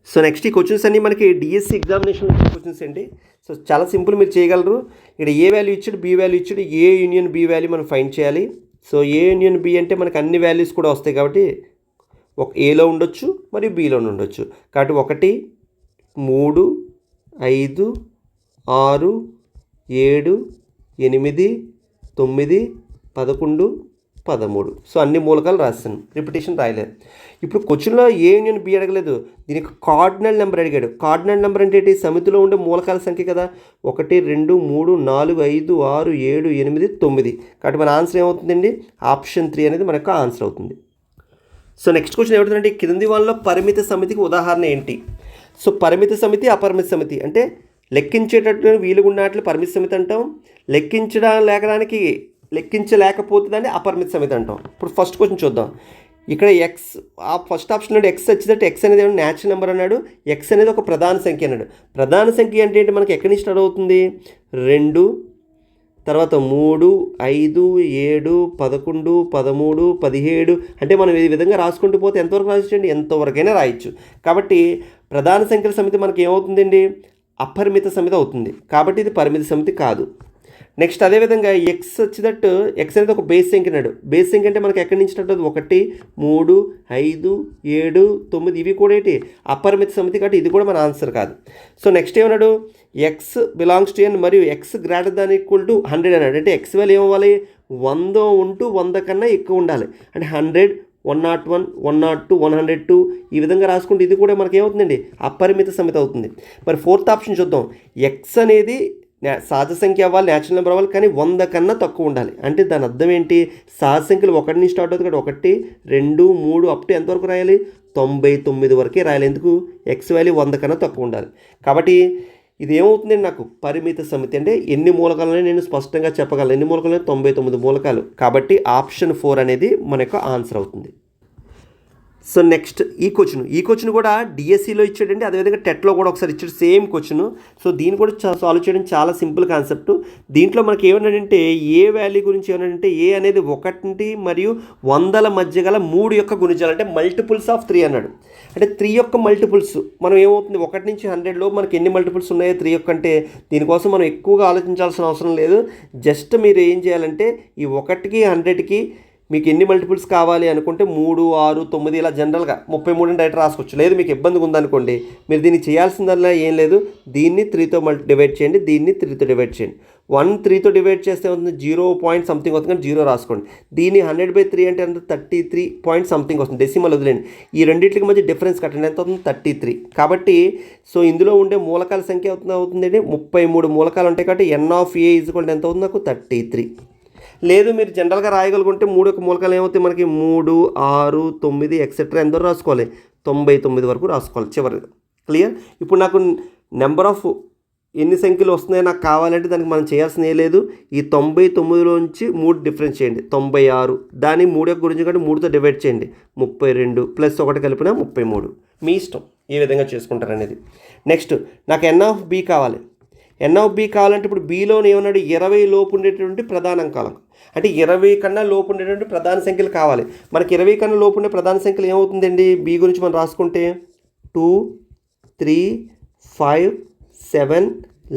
Speaker 1: సో నెక్స్ట్ ఈ క్వశ్చన్స్ అన్నీ మనకి డిఎస్సి ఎగ్జామినేషన్ క్వశ్చన్స్ అండి. సో చాలా సింపుల్, మీరు చేయగలరు. ఇక్కడ ఏ వాల్యూ ఇచ్చాడు, బి వాల్యూ ఇచ్చాడు, ఏ యూనియన్ బి వాల్యూ మనం ఫైండ్ చేయాలి. సో ఏ యూనియన్ బి అంటే మనకు అన్ని వాల్యూస్ కూడా వస్తాయి కాబట్టి ఒక ఏలో ఉండొచ్చు మరియు బిలో ఉండొచ్చు. కాబట్టి 1 3 5 6 7 8 9 11 13. సో అన్ని మూలకాలు రాస్తాను, రిపిటేషన్ రాయలేదు. ఇప్పుడు క్వశ్చన్లో ఏ యూనియన్ బి అడగలేదు, దీనికి కార్డినల్ నెంబర్ అడిగాడు. కార్డినల్ నెంబర్ అంటే ఏంటి? సమితిలో ఉండే మూలకాల సంఖ్య కదా. 1 2 3 4 5 6 7 8 9. కాబట్టి మన ఆన్సర్ ఏమవుతుందండి? ఆప్షన్ 3 అనేది మన యొక్క ఆన్సర్ అవుతుంది. సో నెక్స్ట్ క్వశ్చన్ ఏమవుతుందంటే కింది వాళ్ళలో పరిమిత సమితికి ఉదాహరణ ఏంటి? సో పరిమిత సమితి, అపరిమిత సమితి అంటే లెక్కించేటట్టు వీలుగా ఉన్నట్లు పరిమిత సమితి అంటాం, లెక్కించలేకపోతే దాన్ని అపరిమిత సమితి అంటాం. ఇప్పుడు ఫస్ట్ క్వశ్చన్ చూద్దాం. ఇక్కడ ఎక్స్, ఆ ఫస్ట్ ఆప్షన్లో ఎక్స్ వచ్చిందంటే ఎక్స్ అనేది ఏమన్నా న్యాచురల్ నెంబర్ అన్నాడు, ఎక్స్ అనేది ఒక ప్రధాన సంఖ్య అన్నాడు. ప్రధాన సంఖ్య అంటే ఏంటి? మనకి ఎక్కడి నుంచి స్టార్ట్ అవుతుంది? 2, తర్వాత 3 5 7 11 13 17. అంటే మనం ఈ విధంగా రాసుకుంటూ పోతే ఎంతవరకు రాయొచ్చండి? ఎంతవరకైనా రాయొచ్చు. కాబట్టి ప్రధాన సంఖ్యల సమితి మనకి ఏమవుతుందండి? అపరిమిత సమితి అవుతుంది. కాబట్టి ఇది పరిమిత సమితి కాదు. నెక్స్ట్ అదేవిధంగా ఎక్స్ వచ్చేటట్టు ఎక్స్ అనేది ఒక బేస్ సంఖ్య అన్నాడు. బేస్ సంఖ్య అంటే మనకి ఎక్కడి నుంచి స్టార్ట్ అవుతుంది? 1 3 5 7 9. ఇవి కూడా ఏంటి? అపరిమిత సమితి. కాబట్టి ఇది కూడా మన ఆన్సర్ కాదు. సో నెక్స్ట్ ఏమన్నాడు? ఎక్స్ బిలాంగ్స్ టు ఎన్ మరియు X greater than equal to 100 అన్నాడు. అంటే ఎక్స్ వాల్యూ ఏమవ్వాలి? 100 ఉంటూ 100 కన్నా ఎక్కువ ఉండాలి. అంటే 100 101 102 102 ఈ విధంగా రాసుకుంటే ఇది కూడా మనకి ఏమవుతుందండి? అపరిమిత సమితి అవుతుంది. మరి ఫోర్త్ ఆప్షన్ చూద్దాం. ఎక్స్ అనేది సహజ సంఖ్య అవ్వాలి, న్యాచురల్ నెంబర్ అవ్వాలి, కానీ 100 కన్నా తక్కువ ఉండాలి. అంటే దాని అర్థం ఏంటి? సహజ సంఖ్యలు 1 నుంచి స్టార్ట్ అవుతుంది కాబట్టి 1 2 3 అప్ టు ఎంతవరకు రాయాలి? 99 వరకే రాయాలి. ఎందుకు? ఎక్స్ వాల్యూ 100 కన్నా తక్కువ ఉండాలి. కాబట్టి ఇది ఏమవుతుందండి? నాకు పరిమిత సమితి అంటే ఎన్ని మూలకాలని నేను స్పష్టంగా చెప్పగలను. ఎన్ని మూలకాలు? 99 మూలకాలు. కాబట్టి ఆప్షన్ 4 అనేది మన యొక్క ఆన్సర్ అవుతుంది. సో నెక్స్ట్ ఈ క్వశ్చన్ కూడా డిఎస్సిలో ఇచ్చాడండి, అదేవిధంగా టెట్లో కూడా ఒకసారి ఇచ్చాడు సేమ్ క్వశ్చన్. సో దీన్ని కూడా సాల్వ్ చేయడం చాలా సింపుల్ కాన్సెప్ట్. దీంట్లో మనకి ఏమన్నాడంటే ఏ వాల్యూ గురించి ఏమన్నాడంటే ఏ అనేది 1 మరియు 100ల మధ్య గల 3 యొక్క గుణిజాలు అంటే మల్టిపుల్స్ ఆఫ్ 3 అన్నాడు. అంటే 3 యొక్క మల్టిపుల్స్ మనం ఏమవుతుంది? 1 నుంచి 100లో మనకి ఎన్ని మల్టిపుల్స్ ఉన్నాయో 3 యొక్క అంటే దీనికోసం మనం ఎక్కువగా ఆలోచించాల్సిన అవసరం లేదు. జస్ట్ మీరు ఏం చేయాలంటే ఈ 1కి 100కి మీకు ఎన్ని మల్టిపుల్స్ కావాలి అనుకుంటే 3 6 9 ఇలా జనరల్గా 33 డైరెక్ట్ రాసుకోవచ్చు. లేదు మీకు ఇబ్బందిగా ఉందనుకోండి, మీరు దీన్ని చేయాల్సిందల్లా ఏం లేదు, దీన్ని 3తో డివైడ్ చేయండి, దీన్ని 3తో డివైడ్ చేయండి. 1 3తో డివైడ్ చేస్తే అవుతుంది 0 పాయింట్ సంథింగ్ అవుతుంది, కానీ 0 రాసుకోండి. దీన్ని 100/3 అంటే ఎంత? 33 పాయింట్ సంథింగ్ వస్తుంది. డెసిమల్ వదిలేండి. ఈ రెండింటికి మధ్య డిఫరెన్స్ కట్టండి. ఎంత అవుతుంది? 33. కాబట్టి సో ఇందులో ఉండే మూలకాల సంఖ్య అవుతుందండి 33 మూలకాలు ఉంటాయి. కాబట్టి n ఆఫ్ a ఈజ్వల్ ఎంత అవుతుంది? నాకు 33. లేదు మీరు జనరల్గా రాయగలుగుంటే 3 యొక్క మూలకాలు ఏమవుతాయి మనకి? 3 6 9 ఎక్సెట్రా ఎంత రాసుకోవాలి? 99 వరకు రాసుకోవాలి చివరిగా. క్లియర్? ఇప్పుడు నాకు నెంబర్ ఆఫ్ ఎన్ని సంఖ్యలు వస్తున్నాయో నాకు కావాలంటే దానికి మనం చేయాల్సిన ఏ లేదు. ఈ 99లోంచి 3 డిఫరెన్స్ చేయండి, 96. దాన్ని 3 యొక్క గురించి కంటే 3తో డివైడ్ చేయండి, 32 ప్లస్ 1 కలిపిన 33. మీ ఇష్టం ఏ విధంగా చేసుకుంటారు అనేది. నెక్స్ట్ నాకు n ఆఫ్ b కావాలి. n ఆఫ్ b కావాలంటే ఇప్పుడు బీలోని ఏమన్నాడు? 20 లోపు ఉండేటువంటి ప్రధాన అంకాలు అంటే 20 కన్నా లోపు ఉండేటువంటి ప్రధాన సంఖ్యలు కావాలి. మనకి 20 కన్నా లోపు ఉండే ప్రధాన సంఖ్యలు ఏమవుతుందండి? బి గురించి మనం రాసుకుంటే 2 3 5 7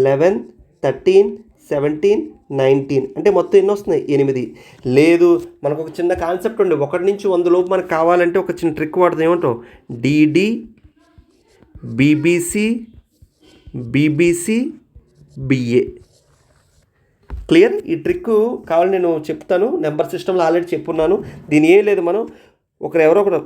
Speaker 1: 11 13 17 19 అంటే మొత్తం ఎన్ని వస్తున్నాయి? 8. లేదు మనకు ఒక చిన్న కాన్సెప్ట్ ఉండే 1 నుంచి 100 లోపు మనకు కావాలంటే ఒక చిన్న ట్రిక్ వాడుతుంది. ఏమంటాం? DD BBC BBC BA. Clear? ఈ ట్రిక్ కావాలి నేను చెప్తాను, నెంబర్ సిస్టంలో ఆల్రెడీ చెప్పున్నాను. దీని ఏం లేదు, మనం ఎవరో ఒకరు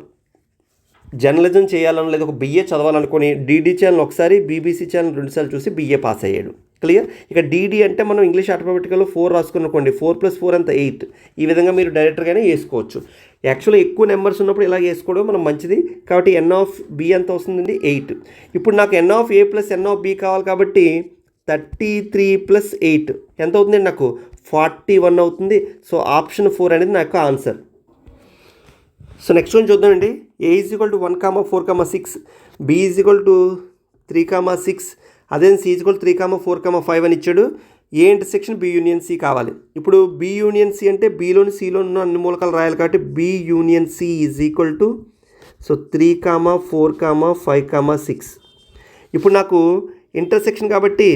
Speaker 1: జర్నలిజం చేయాలని లేదు ఒక బిఏ చదవాలనుకొని డీడీ ఛానల్ ఒకసారి బీబీసీ ఛానల్ 2 సార్లు చూసి బిఏ పాస్ అయ్యాడు. క్లియర్? ఇక డీడీ అంటే మనం ఇంగ్లీష్ ఆటోమేటికల్లో 4 రాసుకునుకోండి, 4 + 4 అంత 8. ఈ విధంగా మీరు డైరెక్ట్గానే వేసుకోవచ్చు. యాక్చువల్గా ఎక్కువ నెంబర్స్ ఉన్నప్పుడు ఇలా వేసుకోవడం మనం మంచిది. కాబట్టి n ఆఫ్ b ఎంత వస్తుందండి? 8. ఇప్పుడు నాకు n of a + n of b కావాలి కాబట్టి 33 + 8 ఎంత అవుతుందండి? నాకు 41 అవుతుంది. సో ఆప్షన్ 4 అనేది నాకు ఆన్సర్. సో నెక్స్ట్ వన్ చూద్దామండి. a = 1, 4, 6, b = 3,6, అదే సి ఈజ్ ఈక్వల్ 3,4,5 అని ఇచ్చాడు. A intersection B union C కావాలి. ఇప్పుడు బి యూనియన్ సి అంటే బీలోని సిలో ఉన్న అన్ని మూలకాలు రాయాలి కాబట్టి B union C is equal to 3,4,5,6. ఇప్పుడు నాకు ఇంటర్సెక్షన్ కాబట్టి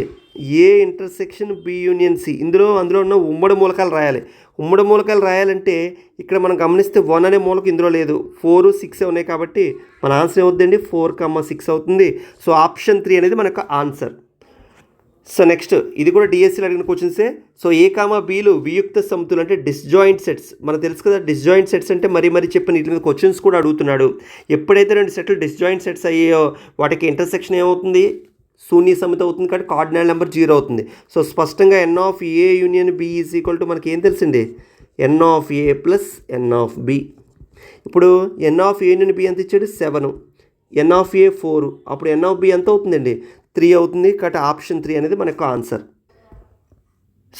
Speaker 1: A intersection B union C అందులో ఉన్న ఉమ్మడి మూలకాలు రాయాలి. ఉమ్మడి మూలకాలు రాయాలంటే ఇక్కడ మనం గమనిస్తే 1 అనే మూలకం ఇందులో లేదు, 4, 6 ఉన్నాయి కాబట్టి మన ఆన్సర్ ఏమవుతుందండి 4,6 అవుతుంది. సో ఆప్షన్ 3 అనేది మనకు ఆన్సర్. సో నెక్స్ట్ ఇది కూడా డిఎస్సీలో అడిగిన క్వశ్చన్సే. సో ఏ కామా బీలు వియుక్త సమితులు అంటే డిస్జాయింట్ సెట్స్. మనకు తెలుసు కదా డిస్జాయింట్ సెట్స్ అంటే మరీ చెప్పిన వీటి మీద క్వశ్చన్స్ కూడా అడుగుతున్నాడు. ఎప్పుడైతే 2 సెట్లు డిస్జాయింట్ సెట్స్ అయ్యాయో వాటికి ఇంటర్సెక్షన్ ఏమవుతుంది, శూన్య సమితి అవుతుంది కాబట్టి కార్డినల్ నెంబర్ 0 అవుతుంది. సో స్పష్టంగా N of A union B is equal to మనకి ఏం తెలిసింది, N of A plus N of B. ఇప్పుడు N of A union B ఎంత ఇచ్చాడు 7, ఎన్ ఆఫ్ ఏ 4, అప్పుడు ఎన్ ఆఫ్ బి ఎంత అవుతుందండి 3 అవుతుంది. కాబట్టి ఆప్షన్ 3 అనేది మనకు ఆన్సర్.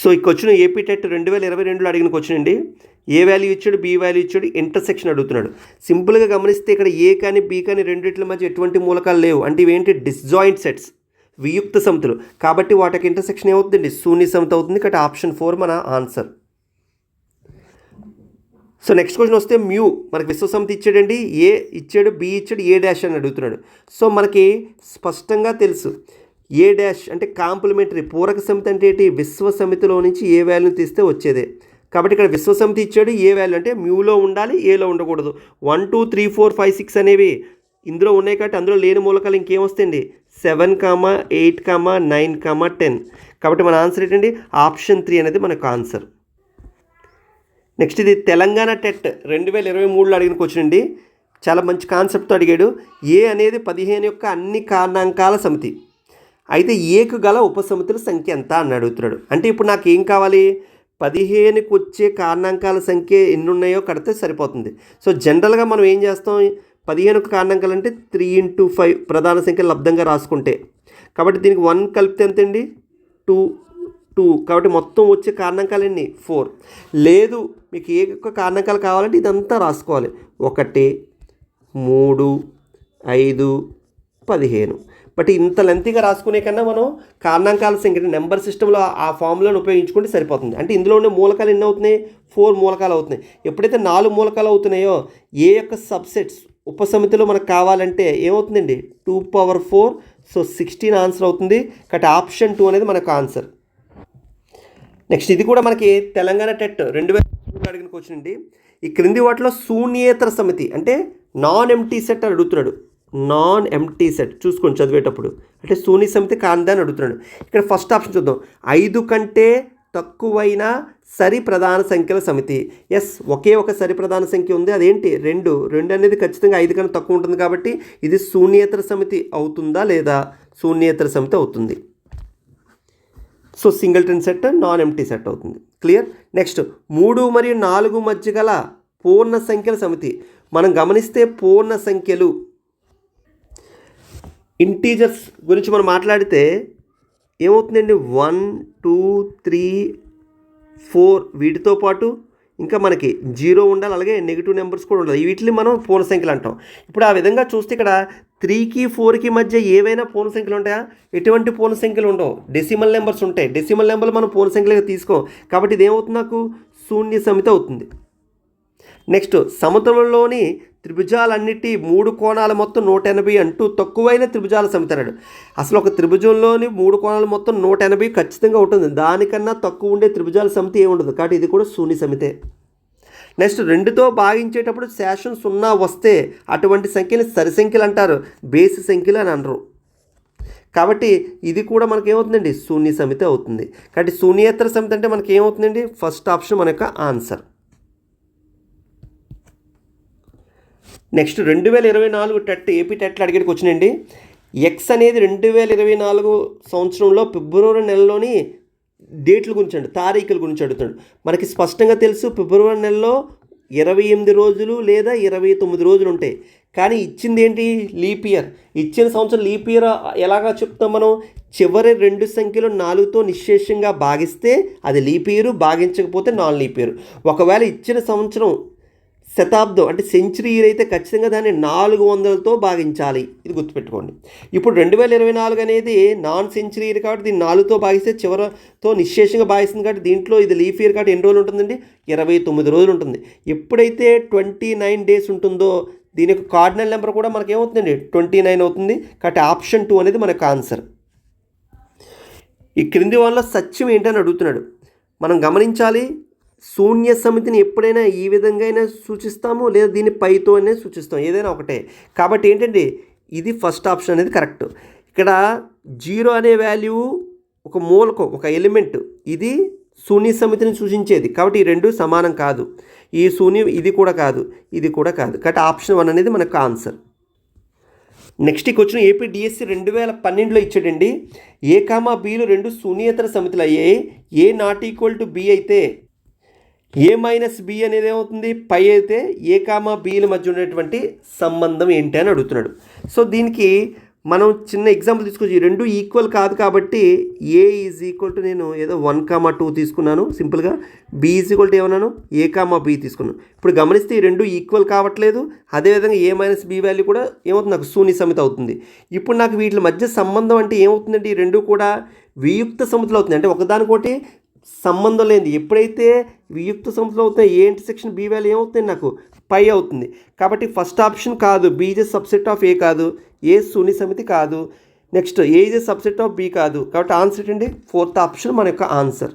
Speaker 1: సో ఈ క్వశ్చన్ ఏపీ టెట్ 2022లో అడిగిన క్వశ్చన్ అండి. ఏ వాల్యూ ఇచ్చాడు, బి వాల్యూ ఇచ్చాడు, ఇంటర్సెక్షన్ అడుగుతున్నాడు. సింపుల్గా గమనిస్తే ఇక్కడ ఏ కానీ బి కానీ రెండిట్ల మధ్య ఎటువంటి మూలకాలు లేవు అంటే ఇవేంటి డిస్జాయింట్ సెట్స్, వియుక్త సమితులు కాబట్టి వాటికి ఇంటర్సెక్షన్ ఏమవుతుందండి శూన్య సమితి అవుతుంది. కాబట్టి ఆప్షన్ 4 మన ఆన్సర్. సో నెక్స్ట్ క్వశ్చన్ వస్తే మ్యూ మనకి విశ్వసమితి ఇచ్చాడండి, ఏ ఇచ్చాడు, బి ఇచ్చాడు, ఏ డాష్ అని అడుగుతున్నాడు. సో మనకి స్పష్టంగా తెలుసు ఏ డాష్ అంటే కాంప్లిమెంటరీ, పూరక సమితి అంటే ఏంటి, విశ్వసమితిలో నుంచి ఏ వాల్యూని తీస్తే వచ్చేదే. కాబట్టి ఇక్కడ విశ్వసమితి ఇచ్చాడు, ఏ వాల్యూ అంటే మ్యూలో ఉండాలి, ఏలో ఉండకూడదు. 1, 2, 3, 4, 5, 6 అనేవి ఇందులో ఉన్నాయి కాబట్టి అందులో లేని మూలకాలు ఇంకేమొస్తాయండి 7, 8, 9, 10. కాబట్టి మన ఆన్సర్ ఏంటండి ఆప్షన్ 3 అనేది మనకు ఆన్సర్. నెక్స్ట్ ఇది తెలంగాణ టెట్ 2023లో అడిగిన క్వశ్చన్ అండి. చాలా మంచి కాన్సెప్ట్తో అడిగాడు. ఏ అనేది 15 యొక్క అన్ని కారణాంకాల సమితి అయితే ఏకు గల ఉపసమితుల సంఖ్య ఎంత అని అడుగుతున్నాడు. అంటే ఇప్పుడు నాకు ఏం కావాలి, 15కి వచ్చే కారణాంకాల సంఖ్య ఎన్ని ఉన్నాయో కడితే సరిపోతుంది. సో జనరల్గా మనం ఏం చేస్తాం, 15 కారణాంకాలు అంటే 3 × 5 ప్రధాన సంఖ్యలు లబ్ధంగా రాసుకుంటే, కాబట్టి దీనికి 1 కలిపితే ఎంతండి 2 కాబట్టి మొత్తం వచ్చే కారణాంకాలు ఎన్ని 4. లేదు మీకు ఏ యొక్క కారణాంకాలు కావాలంటే ఇదంతా రాసుకోవాలి, 1, 3, 5, 15. బట్ ఇంత లెంతీగా రాసుకునే కన్నా మనం కారణాంకాల సంఖ్య నెంబర్ సిస్టంలో ఆ ఫార్ములాను ఉపయోగించుకుంటే సరిపోతుంది. అంటే ఇందులో ఉండే మూలకాలు ఎన్ని అవుతున్నాయి 4 మూలకాలు అవుతున్నాయి. ఎప్పుడైతే 4 మూలకాలు అవుతున్నాయో ఏ యొక్క సబ్సెట్స్ ఉపసమితిలో మనకు కావాలంటే ఏమవుతుందండి 2⁴. సో 16 ఆన్సర్ అవుతుంది. కాబట్టి ఆప్షన్ 2 అనేది మనకు ఆన్సర్. నెక్స్ట్ ఇది కూడా మనకి తెలంగాణ టెట్ 2023 అడిగిన క్వశ్చన్ అండి. ఈ క్రింది వాటిలో శూన్యేతర సమితి అంటే నాన్ ఎంటీ సెట్ అని అడుగుతున్నాడు. నాన్ ఎంటీ సెట్ చూసుకొని చదివేటప్పుడు అంటే శూన్య సమితి కాందా అని అడుగుతున్నాడు. ఇక్కడ ఫస్ట్ ఆప్షన్ చూద్దాం, 5 కంటే తక్కువైన సరి ప్రధాన సంఖ్యల సమితి. ఎస్, ఒకే ఒక సరి ప్రధాన సంఖ్య ఉంది, అదేంటి 2 అనేది ఖచ్చితంగా 5 కన్నా తక్కువ ఉంటుంది కాబట్టి ఇది శూన్యేతర సమితి అవుతుందా లేదా, శూన్యేతర సమితి అవుతుంది. So singleton set non empty set అవుతుంది. క్లియర్. నెక్స్ట్ 3 మరియు 4 మధ్య గల పూర్ణ సంఖ్యల సమితి. మనం గమనిస్తే పూర్ణ సంఖ్యలు ఇంటీజర్స్ గురించి మనం మాట్లాడితే ఏమవుతుందండి 1, 2, 3, 4 వీటితో పాటు ఇంకా మనకి 0 ఉండాలి, అలాగే నెగిటివ్ నెంబర్స్ కూడా ఉండాలి. వీటిని మనం పూర్ణ సంఖ్యలు అంటాం. ఇప్పుడు ఆ విధంగా చూస్తే ఇక్కడ 3కి 4కి మధ్య ఏవైనా పూర్ణ సంఖ్యలు ఉంటాయా, ఎటువంటి పూర్ణ సంఖ్యలు ఉండవు, డెసిమల్ నెంబర్స్ ఉంటాయి. డెసిమల్ నెంబర్లు మనం పూర్ణ సంఖ్యలుగా తీసుకోం కాబట్టి ఇది ఏమవుతుంది నాకు శూన్య సమితి అవుతుంది. నెక్స్ట్ సమతలంలోని త్రిభుజాలన్నిటి 3 కోణాలు మొత్తం 180 అంటూ తక్కువైన త్రిభుజాల సమితి అన్నాడు. అసలు ఒక త్రిభుజంలోని 3 కోణాలు మొత్తం 180 ఖచ్చితంగా ఉంటుంది, దానికన్నా తక్కువ ఉండే త్రిభుజాల సమితి ఏముండదు కాబట్టి ఇది కూడా శూన్య సమితే. నెక్స్ట్ 2తో భాగించేటప్పుడు శేషం 0 వస్తే అటువంటి సంఖ్యని సరి సంఖ్యలు అంటారు, బేసి సంఖ్యలు అని అనరు. కాబట్టి ఇది కూడా మనకి ఏమవుతుందండి శూన్య సమితి అవుతుంది. కాబట్టి శూన్యేతర సమితి అంటే మనకి ఏమవుతుందండి ఫస్ట్ ఆప్షన్ మన యొక్క ఆన్సర్. నెక్స్ట్ 2024 టెట్ ఏపీ టెట్లో అడిగేటికి వచ్చినండి. ఎక్స్ అనేది 2024 సంవత్సరంలో ఫిబ్రవరి నెలలోని డేట్ల గురించి అండి, తారీఖుల గురించి అడుగుతాడు. మనకి స్పష్టంగా తెలుసు ఫిబ్రవరి నెలలో 28 రోజులు లేదా 29 రోజులు ఉంటాయి. కానీ ఇచ్చింది ఏంటి లీప్ ఇయర్. ఇచ్చిన సంవత్సరం లీప్ ఇయర్ ఎలాగా చెప్తాం మనం, చివరి 2 సంఖ్యలు 4తో నిశ్శేషంగా భాగిస్తే అది లీప్ ఇయర్, భాగించకపోతే నాన్ లీప్ ఇయర్. ఒకవేళ ఇచ్చిన సంవత్సరం శతాబ్దం అంటే సెంచరీ ఇయర్ అయితే ఖచ్చితంగా దాన్ని 400తో భాగించాలి. ఇది గుర్తుపెట్టుకోండి. ఇప్పుడు 2024 అనేది నాన్ సెంచరీ ఇయర్ కాబట్టి దీన్ని 4తో భాగిస్తే చివరితో నిశ్శేషంగా భాగిస్తుంది కాబట్టి దీంట్లో ఇది లీఫ్ ఇయర్ కాబట్టి ఎన్ని రోజులు ఉంటుందండి? 29 రోజులు ఉంటుంది. ఎప్పుడైతే 29 డేస్ ఉంటుందో దీని యొక్క కార్డినల్ నెంబర్ కూడా మనకి ఏమవుతుందండి? 29 అవుతుంది. కాబట్టి ఆప్షన్ 2 అనేది మనకు ఆన్సర్. ఈ క్రింది వాళ్ళ సత్యం ఏంటని అడుగుతున్నాడు. మనం గమనించాలి, శూన్య సమితిని ఎప్పుడైనా ఈ విధంగా అయినా సూచిస్తాము, లేదా దీన్ని పైతో అనే సూచిస్తాం, ఏదైనా ఒకటే. కాబట్టి ఏంటంటే ఇది ఫస్ట్ ఆప్షన్ అనేది కరెక్ట్. ఇక్కడ 0 అనే వాల్యూ ఒక మూలకం, ఒక ఎలిమెంట్, ఇది శూన్య సమితిని సూచించేది. కాబట్టి ఈ రెండు సమానం కాదు. ఈ శూన్యం ఇది కూడా కాదు, ఇది కూడా కాదు. కాబట్టి ఆప్షన్ 1 అనేది మనకు answer. Next question AP DSC 2012లో ఇచ్చాడండి. ఏ కామా బీలు రెండు శూన్యేతర సమితులు అయ్యాయి. A not equal to B అయితే ఏ మైనస్ బి అనేది ఏమవుతుంది? పై అయితే ఏ కామా బీల మధ్య ఉండేటువంటి సంబంధం ఏంటి అని అడుగుతున్నాడు. సో దీనికి మనం చిన్న ఎగ్జాంపుల్ తీసుకోవచ్చు. ఈ రెండు ఈక్వల్ కాదు కాబట్టి ఏ ఈజ్ ఈక్వల్ టు నేను ఏదో 1,2 తీసుకున్నాను సింపుల్గా. బి ఈజ్ ఈక్వల్ టు ఏమన్నాను? ఏ కామా బి తీసుకున్నాను. ఇప్పుడు గమనిస్తే ఈ రెండు ఈక్వల్ కావట్లేదు. అదేవిధంగా ఏ మైనస్ బి వాల్యూ కూడా ఏమవుతుంది? నాకు శూన్య సమితి అవుతుంది. ఇప్పుడు నాకు వీటి మధ్య సంబంధం అంటే ఏమవుతుందంటే ఈ రెండు కూడా వియుక్త సమితులు అవుతుంది. అంటే ఒకదానికోటి సంబంధం లేనిది. ఎప్పుడైతే వియుక్త సమితులు అవుతాయి ఏ ఇంటర్సెక్షన్ బి వాల్యూ ఏమవుతుంది? నాకు పై అవుతుంది. కాబట్టి ఫస్ట్ ఆప్షన్ కాదు. B is a subset of A కాదు. ఏ శూన్య సమితి కాదు. Next A is a subset of B కాదు. కాబట్టి ఆన్సర్ ఏంటండి? 4th ఆప్షన్ మన యొక్క ఆన్సర్.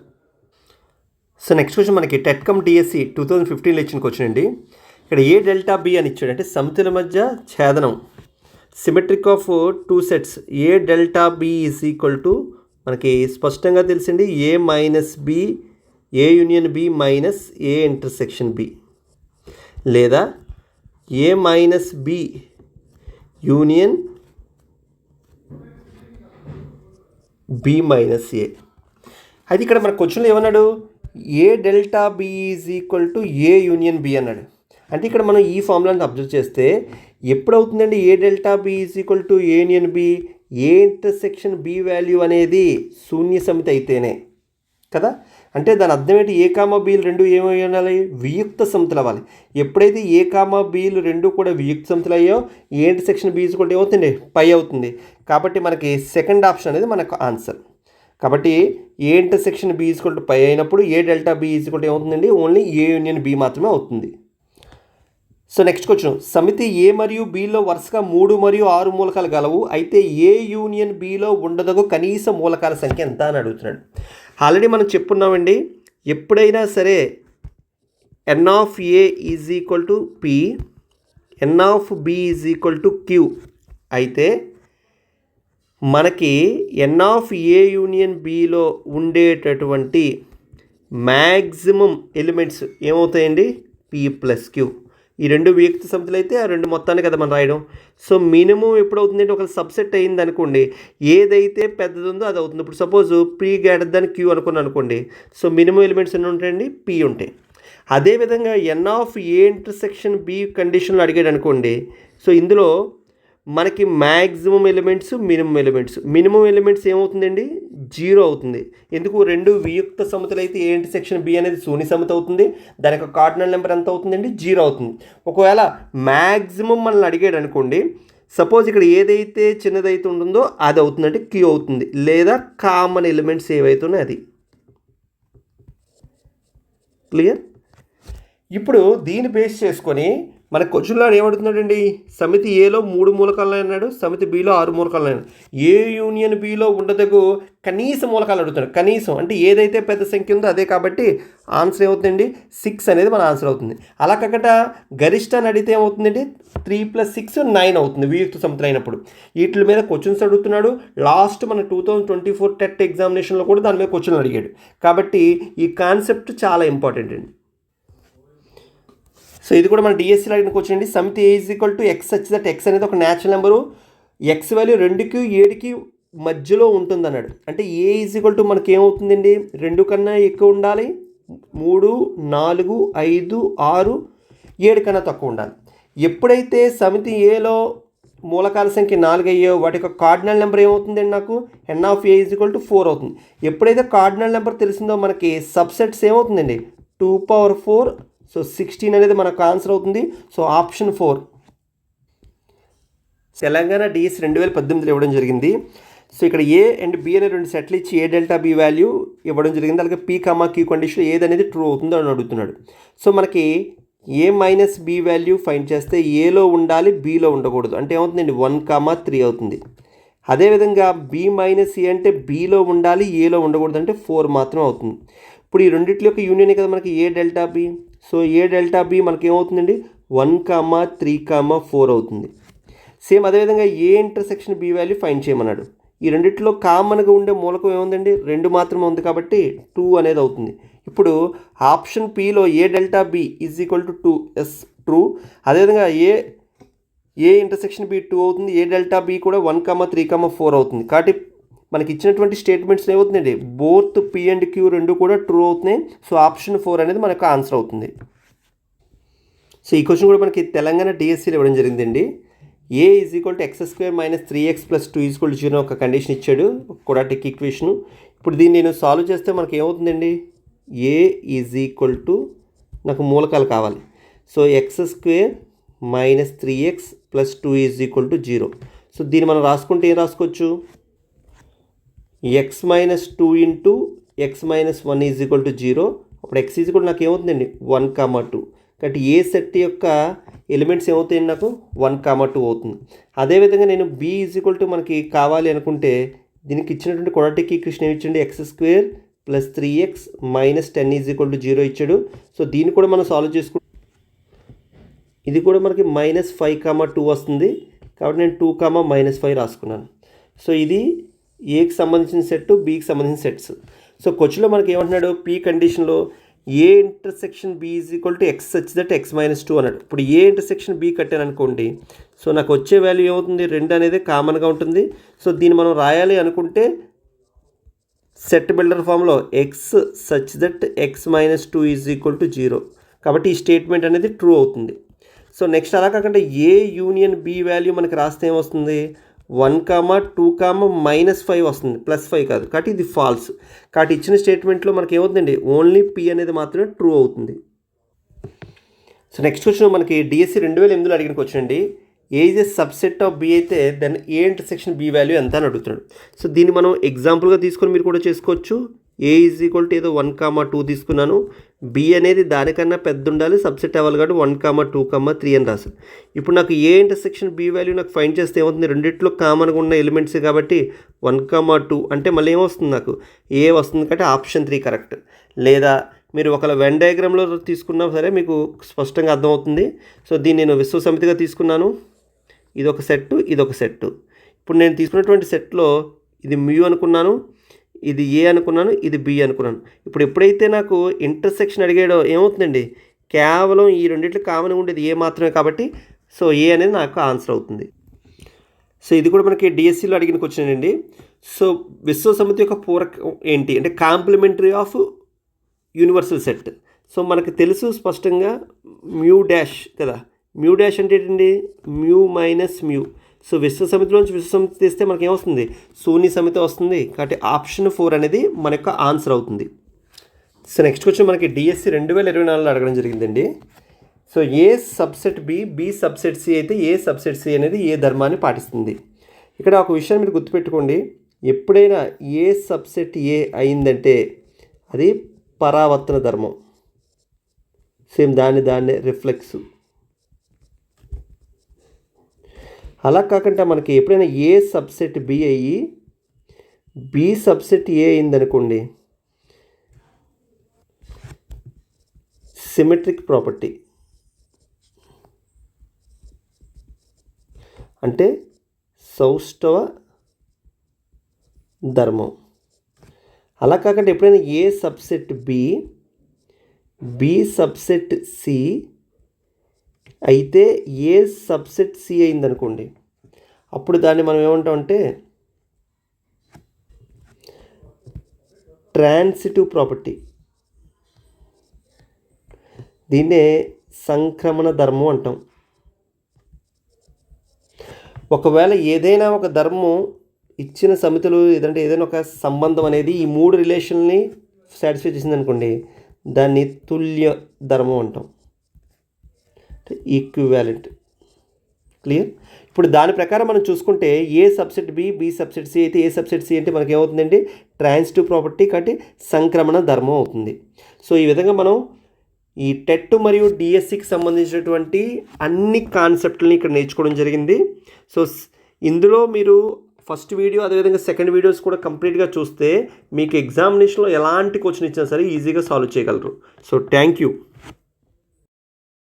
Speaker 1: సో నెక్స్ట్ క్వశ్చన్ మనకి టెట్కమ్ డిఎస్సి 2015లో ఇచ్చిన క్వశ్చన్ అండి. ఇక్కడ ఏ డెల్టా బి అని ఇచ్చాడు. అంటే సమితుల మధ్య ఛేదనం, symmetric of 2 sets. A delta B is equal to మనకి స్పష్టంగా తెలిసింది A minus B, A union B minus A intersection B, లేదా A minus B union B minus A. అయితే ఇక్కడ మన క్వశ్చన్లో ఏమన్నాడు? A delta B is equal to A union B అన్నాడు. అంటే ఇక్కడ మనం ఈ ఫార్ములాని అబ్జర్వ్ చేస్తే ఎప్పుడవుతుందండి A delta B is equal to A union B? A intersection B value అనేది శూన్య సమితి అయితేనే కదా. అంటే దాని అర్థం ఏంటి? ఏ కామా బీలు రెండు ఏమై ఉండాలి? వియుక్త సమితులు అవ్వాలి. ఎప్పుడైతే ఏ కామా బీలు రెండు కూడా వియుక్త సమితులు అయ్యో ఏ ఇంటర్సెక్షన్ బి కూడా ఏమవుతుంది? పై అవుతుంది. కాబట్టి మనకి సెకండ్ ఆప్షన్ అనేది మనకు ఆన్సర్. కాబట్టి A intersection B is equal to phi అయినప్పుడు A delta B is equal to ఏమవుతుందండి? ఓన్లీ ఏ యూనియన్ బి మాత్రమే అవుతుంది. సో నెక్స్ట్ క్వశ్చన్, సమితి ఏ మరియు బిలో వరుసగా 3 మరియు 6 మూలకాలు గలవు. అయితే ఏ యూనియన్ బిలో ఉండదగు కనీస మూలకాల సంఖ్య ఎంత అని అడుగుతున్నాడు. ఆల్రెడీ మనం చెప్పున్నామండి, ఎప్పుడైనా సరే N of A is equal to P, N of B is equal to Q అయితే మనకి ఎన్ ఆఫ్ ఏ యూనియన్ బిలో ఉండేటటువంటి మ్యాక్సిమం ఎలిమెంట్స్ ఏమవుతాయండి? P plus Q. ఈ రెండు వియుక్త సమితులు అయితే ఆ రెండు మొత్తాన్ని కదా మనం రాయడం. సో మినిమం ఎప్పుడు అవుతుందంటే ఒక సబ్సెట్ అయింది అనుకోండి, ఏదైతే పెద్దది ఉందో అది అవుతుంది. ఇప్పుడు suppose P greater than Q అనుకోండి. సో మినిమం ఎలిమెంట్స్ ఎన్ని ఉంటాయండి? పీ ఉంటాయి. అదేవిధంగా n of A intersection B కండిషన్లో అడిగాడు అనుకోండి. సో ఇందులో మనకి మ్యాక్సిమం ఎలిమెంట్స్, మినిమం ఎలిమెంట్స్ ఏమవుతుందండి? 0 అవుతుంది. ఎందుకు? రెండు వియుక్త సమితులు అయితే ఏ ఇంటర్సెక్షన్ బి అనేది శూన్య సమితి అవుతుంది. దాని యొక్క కార్డినల్ నెంబర్ ఎంత అవుతుందండి? 0 అవుతుంది. ఒకవేళ మ్యాక్సిమం మనల్ని అడిగాడు అనుకోండి, సపోజ్ ఇక్కడ ఏదైతే చిన్నదైతే ఉంటుందో అది అవుతుందంటే క్యూ అవుతుంది, లేదా కామన్ ఎలిమెంట్స్ ఏవైతే ఉన్నాయో అది. క్లియర్? ఇప్పుడు దీన్ని బేస్ చేసుకొని మన క్వశ్చన్లో ఏమడుగుతున్నాడండి? సమితి ఏలో 3 మూలకాలు అన్నాడు, సమితి బిలో 6 మూలకాలు అన్నాడు. ఏ యూనియన్ బిలో ఉండదగు కనీస మూలకాలు అడుగుతాడు. కనీసం అంటే ఏదైతే పెద్ద సంఖ్య ఉందో అదే. కాబట్టి ఆన్సర్ ఏమవుతుందండి? 6 అనేది మన ఆన్సర్ అవుతుంది. అలా కాకుండా గరిష్టాన్ని అడిగితే ఏమవుతుందండి? 3 + 6 9 అవుతుంది వియుక్త సమితులు అయినప్పుడు. వీటి మీద క్వశ్చన్స్ అడుగుతున్నాడు. లాస్ట్ మన 2024 టెట్ ఎగ్జామినేషన్లో కూడా దాని మీద క్వశ్చన్లు అడిగాడు. కాబట్టి ఈ కాన్సెప్ట్ చాలా ఇంపార్టెంట్ అండి. సో ఇది కూడా మన డిఎస్సీలో అడిగిన క్వశ్చన్ అండి. సమితి A is equal to X such that X అనేది ఒక న్యాచురల్ నెంబరు, ఎక్స్ వాల్యూ 2కి 7కి మధ్యలో ఉంటుంది అన్నాడు. అంటే ఏ ఈజ్ ఈక్వల్ టు మనకి ఏమవుతుందండి? 2 కన్నా ఎక్కువ ఉండాలి, 3, 4, 5, 6, 7 కన్నా తక్కువ ఉండాలి. ఎప్పుడైతే సమితి ఏలో మూలకాల సంఖ్య 4 అయ్యో వాటి యొక్క కార్డినల్ నెంబర్ ఏమవుతుందండి? నాకు N of A is equal to 4 అవుతుంది. ఎప్పుడైతే కార్డినల్ నెంబర్ తెలిసిందో మనకి సబ్సెట్స్ ఏమవుతుందండి? 2 power 4 సో 16 అనేది మనకు ఆన్సర్ అవుతుంది. So option 4. తెలంగాణ డిఎస్సి 2018లో ఇవ్వడం జరిగింది. సో ఇక్కడ ఏ అండ్ బి అనే 2 సెట్లు ఇచ్చి ఏ డెల్టా బి వాల్యూ ఇవ్వడం జరిగింది. అలాగే పీ కామా క్యూ కండిషన్ ఏది అనేది ట్రూ అవుతుందో అని అడుగుతున్నాడు. సో మనకి ఏ మైనస్ బి వాల్యూ ఫైండ్ చేస్తే ఏలో ఉండాలి, బిలో ఉండకూడదు. అంటే ఏమవుతుందండి 1,3 అవుతుంది. అదేవిధంగా బి మైనస్ ఏ అంటే బిలో ఉండాలి, ఏలో ఉండకూడదు. అంటే 4 మాత్రం అవుతుంది. ఇప్పుడు ఈ రెండిట్ల యొక్క యూనియన్ కదా మనకి A delta B. So A delta B మనకి ఏమవుతుందండి 1,3,4 అవుతుంది. సేమ్ అదేవిధంగా A intersection B value find చేయమన్నాడు. ఈ రెండిట్లో కామన్గా ఉండే మూలకం ఏముందండి 2 మాత్రమే ఉంది కాబట్టి 2 అనేది అవుతుంది. ఇప్పుడు ఆప్షన్ పిలో A delta B is equal to 2 as true. అదేవిధంగా ఏ ఇంటర్సెక్షన్ బి 2 అవుతుంది. ఏ డెల్టా బి కూడా 1,3,4 అవుతుంది. కాబట్టి మనకి ఇచ్చినటువంటి స్టేట్మెంట్స్ ఏమవుతుందండి బోత్ పి అండ్ క్యూ రెండు కూడా ట్రూ అవుతున్నాయి. సో ఆప్షన్ 4 అనేది మనకు ఆన్సర్ అవుతుంది. సో ఈ క్వశ్చన్ కూడా మనకి తెలంగాణ డిఎస్సిలో ఇవ్వడం జరిగిందండి. ఏ is equal to x² - 3x + 2 = 0 ఒక కండిషన్ ఇచ్చాడు, క్వాడ్రాటిక్ ఈక్వేషన్. ఇప్పుడు దీన్ని నేను సాల్వ్ చేస్తే మనకి ఏమవుతుందండి ఏ ఈజ్ ఈక్వల్ టు నాకు మూలకాలు కావాలి. So x² - 3x + 2 = 0. సో దీన్ని మనం రాసుకుంటే ఏం రాసుకోవచ్చు x - 2 × x - 1 = 0. అప్పుడు x నాకు ఏమవుతుందండి 1,2. కాబట్టి ఏ సెట్ యొక్క ఎలిమెంట్స్ ఏమవుతాయండి నాకు 1,2 అవుతుంది. అదేవిధంగా నేను బి = మనకి కావాలి అనుకుంటే దీనికి ఇచ్చినటువంటి క్వాడ్రాటిక్ ఈక్వేషన్ ఏమి ఇచ్చండి x² + 3x - 10 = 0 ఇచ్చాడు. సో దీన్ని కూడా మనం సాల్వ్ చేసుకుంటే ఇది కూడా మనకి -5,2 వస్తుంది. కాబట్టి నేను 2, -5 రాసుకున్నాను. సో ఇది ఏకి సంబంధించిన సెట్, బికి సంబంధించిన సెట్స్. సో క్వశ్చన్లో మనకి ఏమంటున్నాడు పీ కండిషన్లో A intersection B is equal to X such that x - 2 అన్నాడు. ఇప్పుడు ఏ ఇంటర్సెక్షన్ బి కట్టాను అనుకోండి. సో నాకు వచ్చే వాల్యూ ఏమవుతుంది 2 అనేది కామన్గా ఉంటుంది. సో దీన్ని మనం రాయాలి అనుకుంటే సెట్ బిల్డర్ ఫామ్లో ఎక్స్ సచ్ దట్ x - 2 = 0. కాబట్టి ఈ స్టేట్మెంట్ అనేది ట్రూ అవుతుంది. సో నెక్స్ట్ అలా కాకుండా ఏ యూనియన్ బి వాల్యూ మనకి రాస్తే ఏమొస్తుంది 1,2, -5 వస్తుంది, +5 కాదు. కాబట్టి ఇది ఫాల్స్. కాబట్టి ఇచ్చిన స్టేట్మెంట్లో మనకి ఏమవుతుందండి ఓన్లీ పి అనేది మాత్రమే ట్రూ అవుతుంది. సో నెక్స్ట్ క్వశ్చన్ మనకి డిఎస్సి 2008లో అడిగిన క్వశ్చన్ అండి. A is a subset of B అయితే then A intersection B value ఎంత అని అడుగుతున్నాడు. సో దీన్ని మనం ఎగ్జాంపుల్గా తీసుకొని మీరు కూడా చేసుకోవచ్చు. ఏ ఈజ్ ఈక్వల్ టు ఏదో 1,2 తీసుకున్నాను. బి అనేది దానికన్నా పెద్ద ఉండాలి, సబ్సెట్ అవ్వాలి కాబట్టి 1,2, 3 అని రాశాను. ఇప్పుడు నాకు ఏ ఇంటర్సెక్షన్ బి వాల్యూ నాకు ఫైండ్ చేస్తే ఏమవుతుంది రెండిట్లో కామన్గా ఉన్న ఎలిమెంట్సే కాబట్టి 1,2 అంటే మళ్ళీ ఏమొస్తుంది నాకు ఏ వస్తుంది కాబట్టి ఆప్షన్ 3 కరెక్ట్. లేదా మీరు ఒకవేళ వెన్ డయాగ్రామ్లో తీసుకున్నా సరే మీకు స్పష్టంగా అర్థమవుతుంది. సో దీన్ని నేను విశ్వసమితిగా తీసుకున్నాను. ఇది ఒక సెట్, ఇది ఒక సెట్. ఇప్పుడు నేను తీసుకున్నటువంటి సెట్లో ఇది మ్యూ అనుకున్నాను, ఇది ఏ అనుకున్నాను, ఇది బి అనుకున్నాను. ఇప్పుడు ఎప్పుడైతే నాకు ఇంటర్సెక్షన్ అడిగాడో ఏమవుతుందండి కేవలం ఈ రెండింటిలో కామన్గా ఉండేది ఏ మాత్రమే కాబట్టి సో ఏ అనేది నాకు ఆన్సర్ అవుతుంది. సో ఇది కూడా మనకి డిఎస్సిలో అడిగిన క్వశ్చన్ అండి. సో విశ్వసమితి యొక్క పూరకం ఏంటి అంటే complementary of universal set. So మనకు తెలుసు స్పష్టంగా మ్యూ డాష్ కదా. మ్యూ డాష్ అంటే ఏంటండి మ్యూ మైనస్ మ్యూ. సో విశ్వసమితిలోంచి విశ్వసమితి తీస్తే మనకి ఏమొస్తుంది శూన్య సమితి వస్తుంది. కాబట్టి ఆప్షన్ 4 అనేది మన యొక్క ఆన్సర్ అవుతుంది. సో నెక్స్ట్ క్వశ్చన్ మనకి డిఎస్సి 2024లో అడగడం జరిగిందండి. So A subset B, B subset C అయితే ఏ సబ్సెట్ సి అనేది ఏ ధర్మాన్ని పాటిస్తుంది. ఇక్కడ ఒక విషయాన్ని మీరు గుర్తుపెట్టుకోండి. ఎప్పుడైనా ఏ సబ్సెట్ ఏ అయిందంటే అది పరావర్తన ధర్మం. సేమ్ దాన్నే రిఫ్లెక్స్. అలా కాకుండా మనకి ఎప్పుడైనా ఏ సబ్సెట్ బి అయ్యి బి సబ్సెట్ ఏ అయిందనుకోండి సిమెట్రిక్ ప్రాపర్టీ అంటే సౌష్ఠవ ధర్మం. అలా కాకుండా ఎప్పుడైనా A subset B B subset C అయితే ఏ సబ్సెట్ సి అయిందనుకోండి అప్పుడు దాన్ని మనం ఏమంటామంటే ట్రాన్సిటివ్ ప్రాపర్టీ. దీన్నే సంక్రమణ ధర్మం అంటాం. ఒకవేళ ఏదైనా ఒక ధర్మం ఇచ్చిన సమితులు ఏదంటే ఏదైనా ఒక సంబంధం అనేది ఈ 3 రిలేషన్ని సాటిస్ఫై చేసింది అనుకోండి దాన్ని తుల్య ధర్మం అంటాం. ఈక్వివాలెంట్. క్లియర్? ఇప్పుడు దాని ప్రకారం మనం చూసుకుంటే ఏ సబ్సెట్ బి సబ్సెట్ సి అయితే ఏ సబ్సెట్ సి అంటే మనకి ఏమవుతుందండి, ట్రాన్సిటివ్ ప్రాపర్టీ కాబట్టి సంక్రమణ ధర్మం అవుతుంది. సో ఈ విధంగా మనం ఈ టెట్ మరియు డిఎస్సికి సంబంధించినటువంటి అన్ని కాన్సెప్ట్లని ఇక్కడ నేర్చుకోవడం జరిగింది. సో ఇందులో మీరు ఫస్ట్ వీడియో అదేవిధంగా సెకండ్ వీడియోస్ కూడా కంప్లీట్గా చూస్తే మీకు ఎగ్జామినేషన్లో ఎలాంటి క్వశ్చన్ ఇచ్చినా సరే ఈజీగా సాల్వ్ చేయగలరు. So thank you.